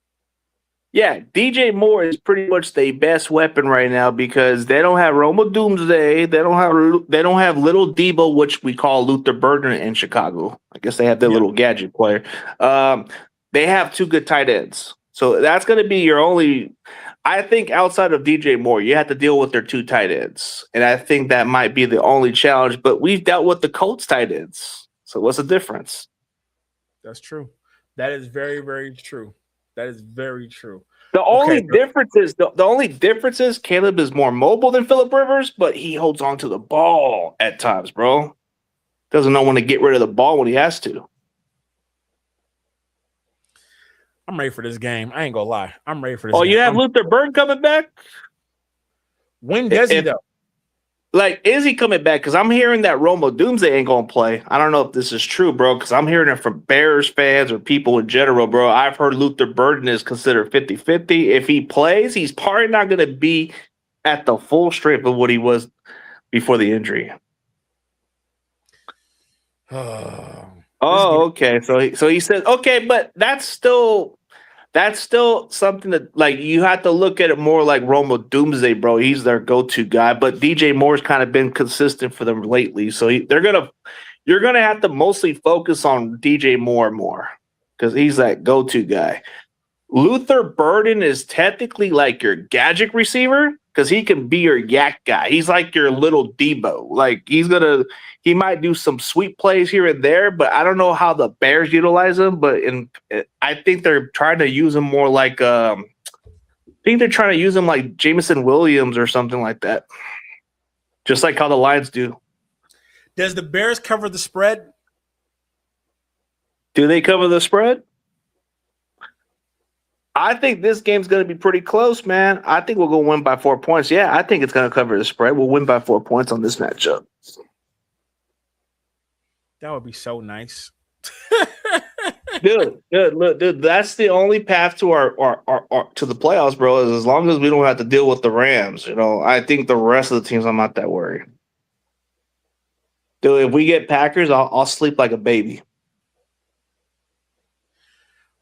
E: Yeah, DJ Moore is pretty much the best weapon right now because they don't have Roma Doomsday. They don't have Little Debo, which we call Luther Burden in Chicago. I guess they have their little gadget player. They have two good tight ends. So that's going to be your only – I think outside of DJ Moore, you have to deal with their two tight ends. And I think that might be the only challenge. But we've dealt with the Colts tight ends. So what's the difference?
A: That's true. That is very, very true. That is very true.
E: The only difference is Caleb is more mobile than Phillip Rivers, but he holds on to the ball at times, bro. Doesn't know when to get rid of the ball when he has to.
A: I'm ready for this game. I ain't gonna lie. I'm ready for this.
E: Oh,
A: game.
E: you have Luther Burden coming back?
A: When does he though?
E: Like, is he coming back? Because I'm hearing that Romo Doomsday ain't going to play. I don't know if this is true, bro, because I'm hearing it from Bears fans or people in general, bro. I've heard Luther Burden is considered 50-50. If he plays, he's probably not going to be at the full strength of what he was before the injury. Okay. So he said, okay, but that's still something that, like, you have to look at it more like Romo Doomsday, bro. He's their go-to guy, but DJ Moore's kind of been consistent for them lately. So you're gonna have to mostly focus on DJ Moore more because he's that go-to guy. Luther Burden is technically like your gadget receiver because he can be your yak guy. He's like your little Debo. Like he might do some sweet plays here and there, but I don't know how the Bears utilize him. But I think they're trying to use him more like Jameson Williams or something like that. Just like how the Lions do.
A: Does the Bears cover the spread?
E: Do they cover the spread? I think this game's going to be pretty close, man. I think we'll go win by 4 points. Yeah, I think it's going to cover the spread. We'll win by 4 points on this matchup.
A: That would be so nice.
E: Dude, that's the only path to our to the playoffs, bro, is as long as we don't have to deal with the Rams. You know, I think the rest of the teams, I'm not that worried. Dude, if we get Packers, I'll sleep like a baby.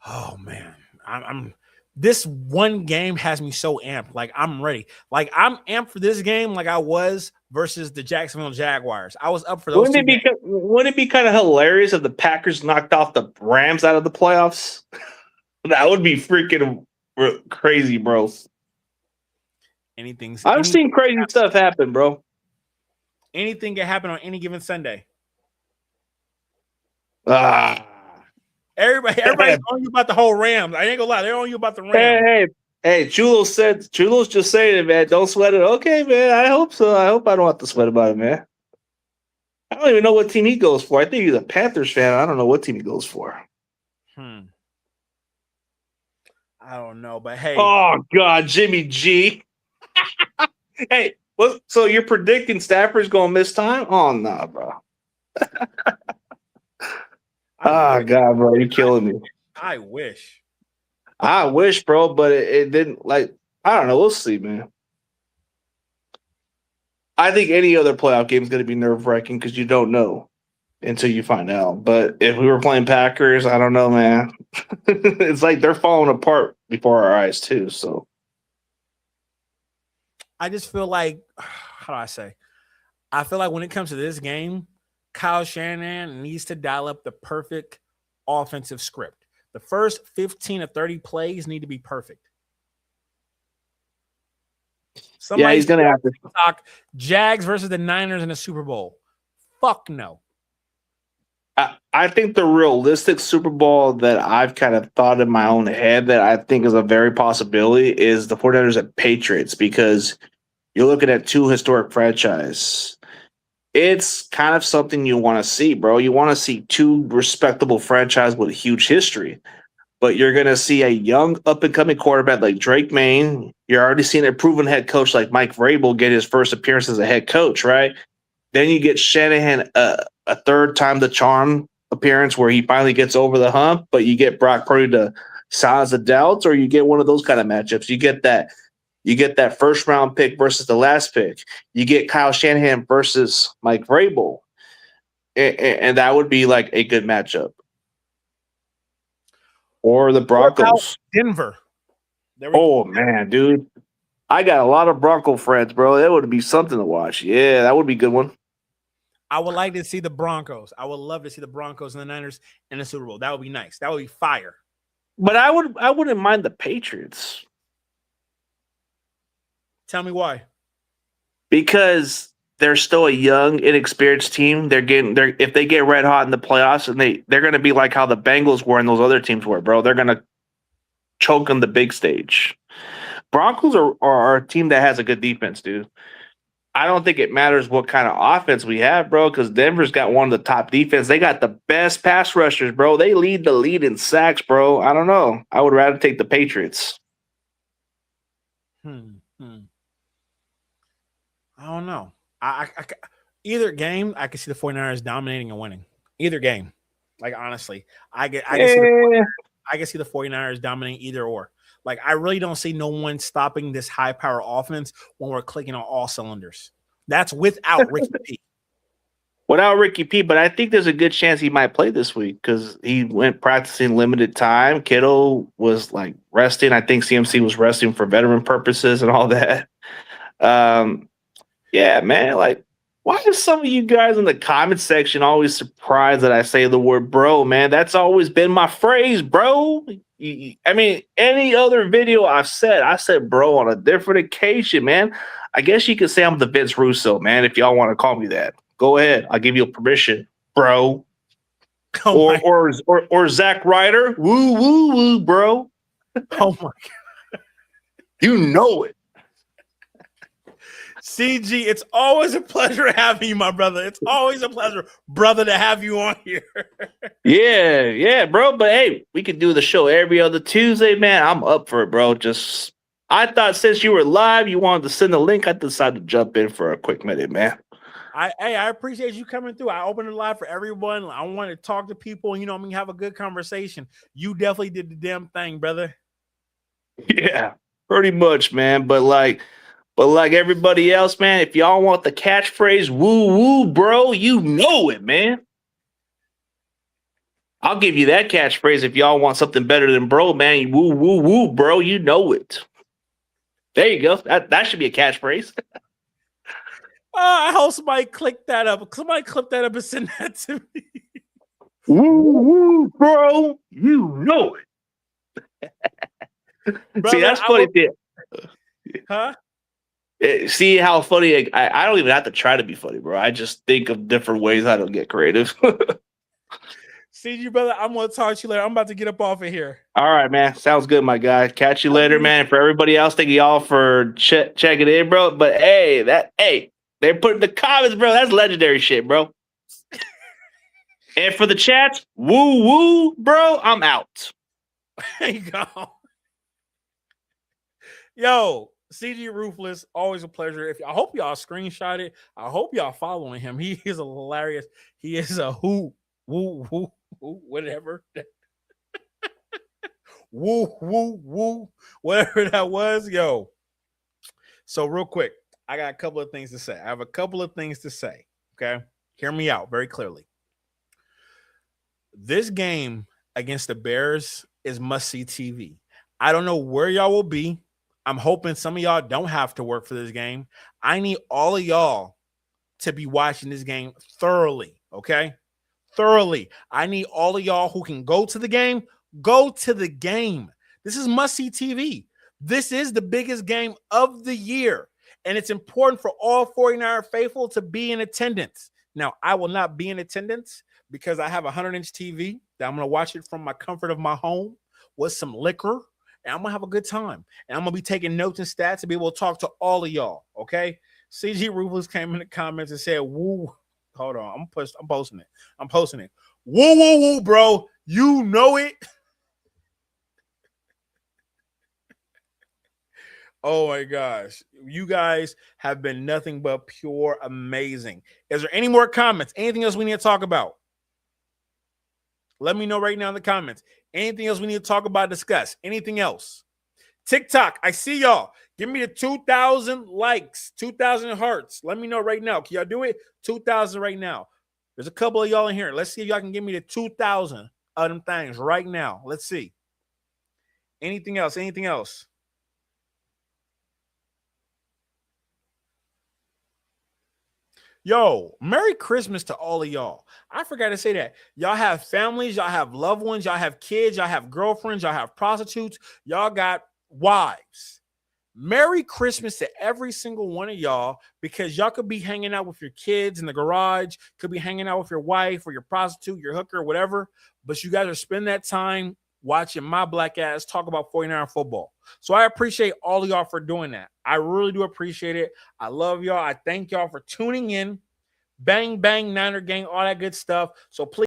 A: Oh man. I'm this one game has me so amped. Like, I'm ready. Like, I'm amped for this game like I was versus the Jacksonville Jaguars. I was up for those. Wouldn't
E: it be kind of hilarious if the Packers knocked off the Rams out of the playoffs? That would be freaking crazy, bro. I've seen crazy stuff happen, bro.
A: Anything can happen on any given Sunday. Everybody's on you about the whole Rams. I ain't gonna lie, they're on you about the Rams.
E: Hey, Chulo's just saying it, man. Don't sweat it. Okay, man. I hope so. I hope I don't have to sweat about it, man. I don't even know what team he goes for. I think he's a Panthers fan. I don't know what team he goes for.
A: I don't know, but hey.
E: Oh God, Jimmy G. Hey, so you're predicting Stafford's gonna miss time? Oh no, bro. Oh God, bro, you're killing me.
A: I wish,
E: bro, but it didn't. Like, I don't know. We'll see, man. I think any other playoff game is going to be nerve-wracking because you don't know until you find out. But if we were playing Packers, I don't know, man. It's like they're falling apart before our eyes too. So
A: I just feel like, how do I say? I feel like when it comes to this game, Kyle Shanahan needs to dial up the perfect offensive script. The first 15 to 30 plays need to be perfect.
E: Yeah, he's gonna have to
A: talk Jags versus the Niners in the Super Bowl. Fuck no.
E: I think the realistic Super Bowl that I've kind of thought in my own head that I think is a very possibility is the 49ers and Patriots, because you're looking at two historic franchises. It's kind of something you want to see, bro. You want to see two respectable franchises with a huge history. But you're going to see a young up-and-coming quarterback like Drake Maye. You're already seeing a proven head coach like Mike Vrabel get his first appearance as a head coach, right? Then you get Shanahan a third time the charm appearance where he finally gets over the hump, but you get Brock Purdy to silence the doubts, or you get one of those kind of matchups. You get that first round pick versus the last pick. You get Kyle Shanahan versus Mike Vrabel, and that would be like a good matchup. Or the Broncos.
A: Denver.
E: Oh, man, dude. I got a lot of Bronco friends, bro. That would be something to watch. Yeah, that would be a good one.
A: I would like to see the Broncos. I would love to see the Broncos and the Niners in the Super Bowl. That would be nice. That would be fire.
E: But I wouldn't mind the Patriots.
A: Tell me why.
E: Because they're still a young, inexperienced team. If they get red hot in the playoffs, and they're going to be like how the Bengals were and those other teams were, bro. They're going to choke on the big stage. Broncos are a team that has a good defense, dude. I don't think it matters what kind of offense we have, bro, because Denver's got one of the top defense. They got the best pass rushers, bro. They lead the league in sacks, bro. I don't know. I would rather take the Patriots.
A: I don't know. I either game, I can see the 49ers dominating and winning. Either game. Like, honestly, I can see the 49ers dominating either or. Like, I really don't see no one stopping this high-power offense when we're clicking on all cylinders. That's without Ricky P.
E: Without Ricky P, but I think there's a good chance he might play this week because he went practicing limited time. Kittle was, like, resting. I think CMC was resting for veteran purposes and all that. Yeah, man, like, why are some of you guys in the comment section always surprised that I say the word bro, man? That's always been my phrase, bro. I mean, any other video I said bro on a different occasion, man. I guess you could say I'm the Vince Russo, man, if y'all want to call me that. Go ahead. I'll give you permission, bro. Or Zach Ryder. Woo, woo, woo, bro.
A: Oh, my God.
E: You know it.
A: CG, it's always a pleasure having you, my brother. It's always a pleasure, brother, to have you on here.
E: Yeah, bro. But hey, we could do the show every other Tuesday, man. I'm up for it, bro. I thought since you were live, you wanted to send a link. I decided to jump in for a quick minute, man.
A: I appreciate you coming through. I opened it live for everyone. I want to talk to people, have a good conversation. You definitely did the damn thing, brother.
E: Yeah, pretty much, man. But like everybody else, man, if y'all want the catchphrase, woo woo, bro, you know it, man. I'll give you that catchphrase if y'all want something better than bro, man. Woo woo woo, bro, you know it. There you go. That should be a catchphrase.
A: I hope somebody click that up. Somebody clip that up and send that to me.
E: Woo woo, bro, you know it. Brother, see, that's funny.
A: Huh?
E: See how funny I don't even have to try to be funny, bro. I just think of different ways how to get creative.
A: See you, brother. I'm gonna talk to you later. I'm about to get up off of here.
E: All right, man. Sounds good, my guy. Catch you later, man. For everybody else, thank y'all for checking in, bro. But hey, they put in the comments, bro. That's legendary shit, bro. And for the chats, woo woo, bro. I'm out.
A: There you go. Yo. CG Ruthless, always a pleasure. I hope y'all screenshot it. I hope y'all following him. He is hilarious. He is a woo, whatever. woo, whatever that was. Yo. So real quick, I got a couple of things to say. I have a couple of things to say. Okay. Hear me out very clearly. This game against the Bears is must-see TV. I don't know where y'all will be. I'm hoping some of y'all don't have to work for this game. I need all of y'all to be watching this game thoroughly, okay? Thoroughly. I need all of y'all who can go to the game, go to the game. This is must-see TV. This is the biggest game of the year, and it's important for all 49er faithful to be in attendance. Now, I will not be in attendance because I have a 100-inch TV that I'm going to watch it from my comfort of my home with some liquor, and I'm going to have a good time. And I'm going to be taking notes and stats to be able to talk to all of y'all, okay? CG Rufus came in the comments and said, woo. Hold on. I'm posting it. Woo, woo, woo, bro. You know it. Oh, my gosh. You guys have been nothing but pure amazing. Is there any more comments? Anything else we need to talk about? Let me know right now in the comments. Anything else we need to talk about, discuss? Anything else? TikTok, I see y'all. Give me the 2,000 likes, 2,000 hearts. Let me know right now. Can y'all do it? 2,000 right now. There's a couple of y'all in here. Let's see if y'all can give me the 2,000 of them things right now. Let's see. Anything else? Anything else? Yo, Merry Christmas to all of y'all. I forgot to say that. Y'all have families, y'all have loved ones, y'all have kids, y'all have girlfriends, y'all have prostitutes, y'all got wives. Merry Christmas to every single one of y'all, because y'all could be hanging out with your kids in the garage, could be hanging out with your wife or your prostitute, your hooker, whatever, but you guys are spending that time watching my black ass talk about 49er football. So I appreciate all of y'all for doing that. I really do appreciate it. I love y'all. I thank y'all for tuning in. Bang, bang, Niner gang, all that good stuff. So please.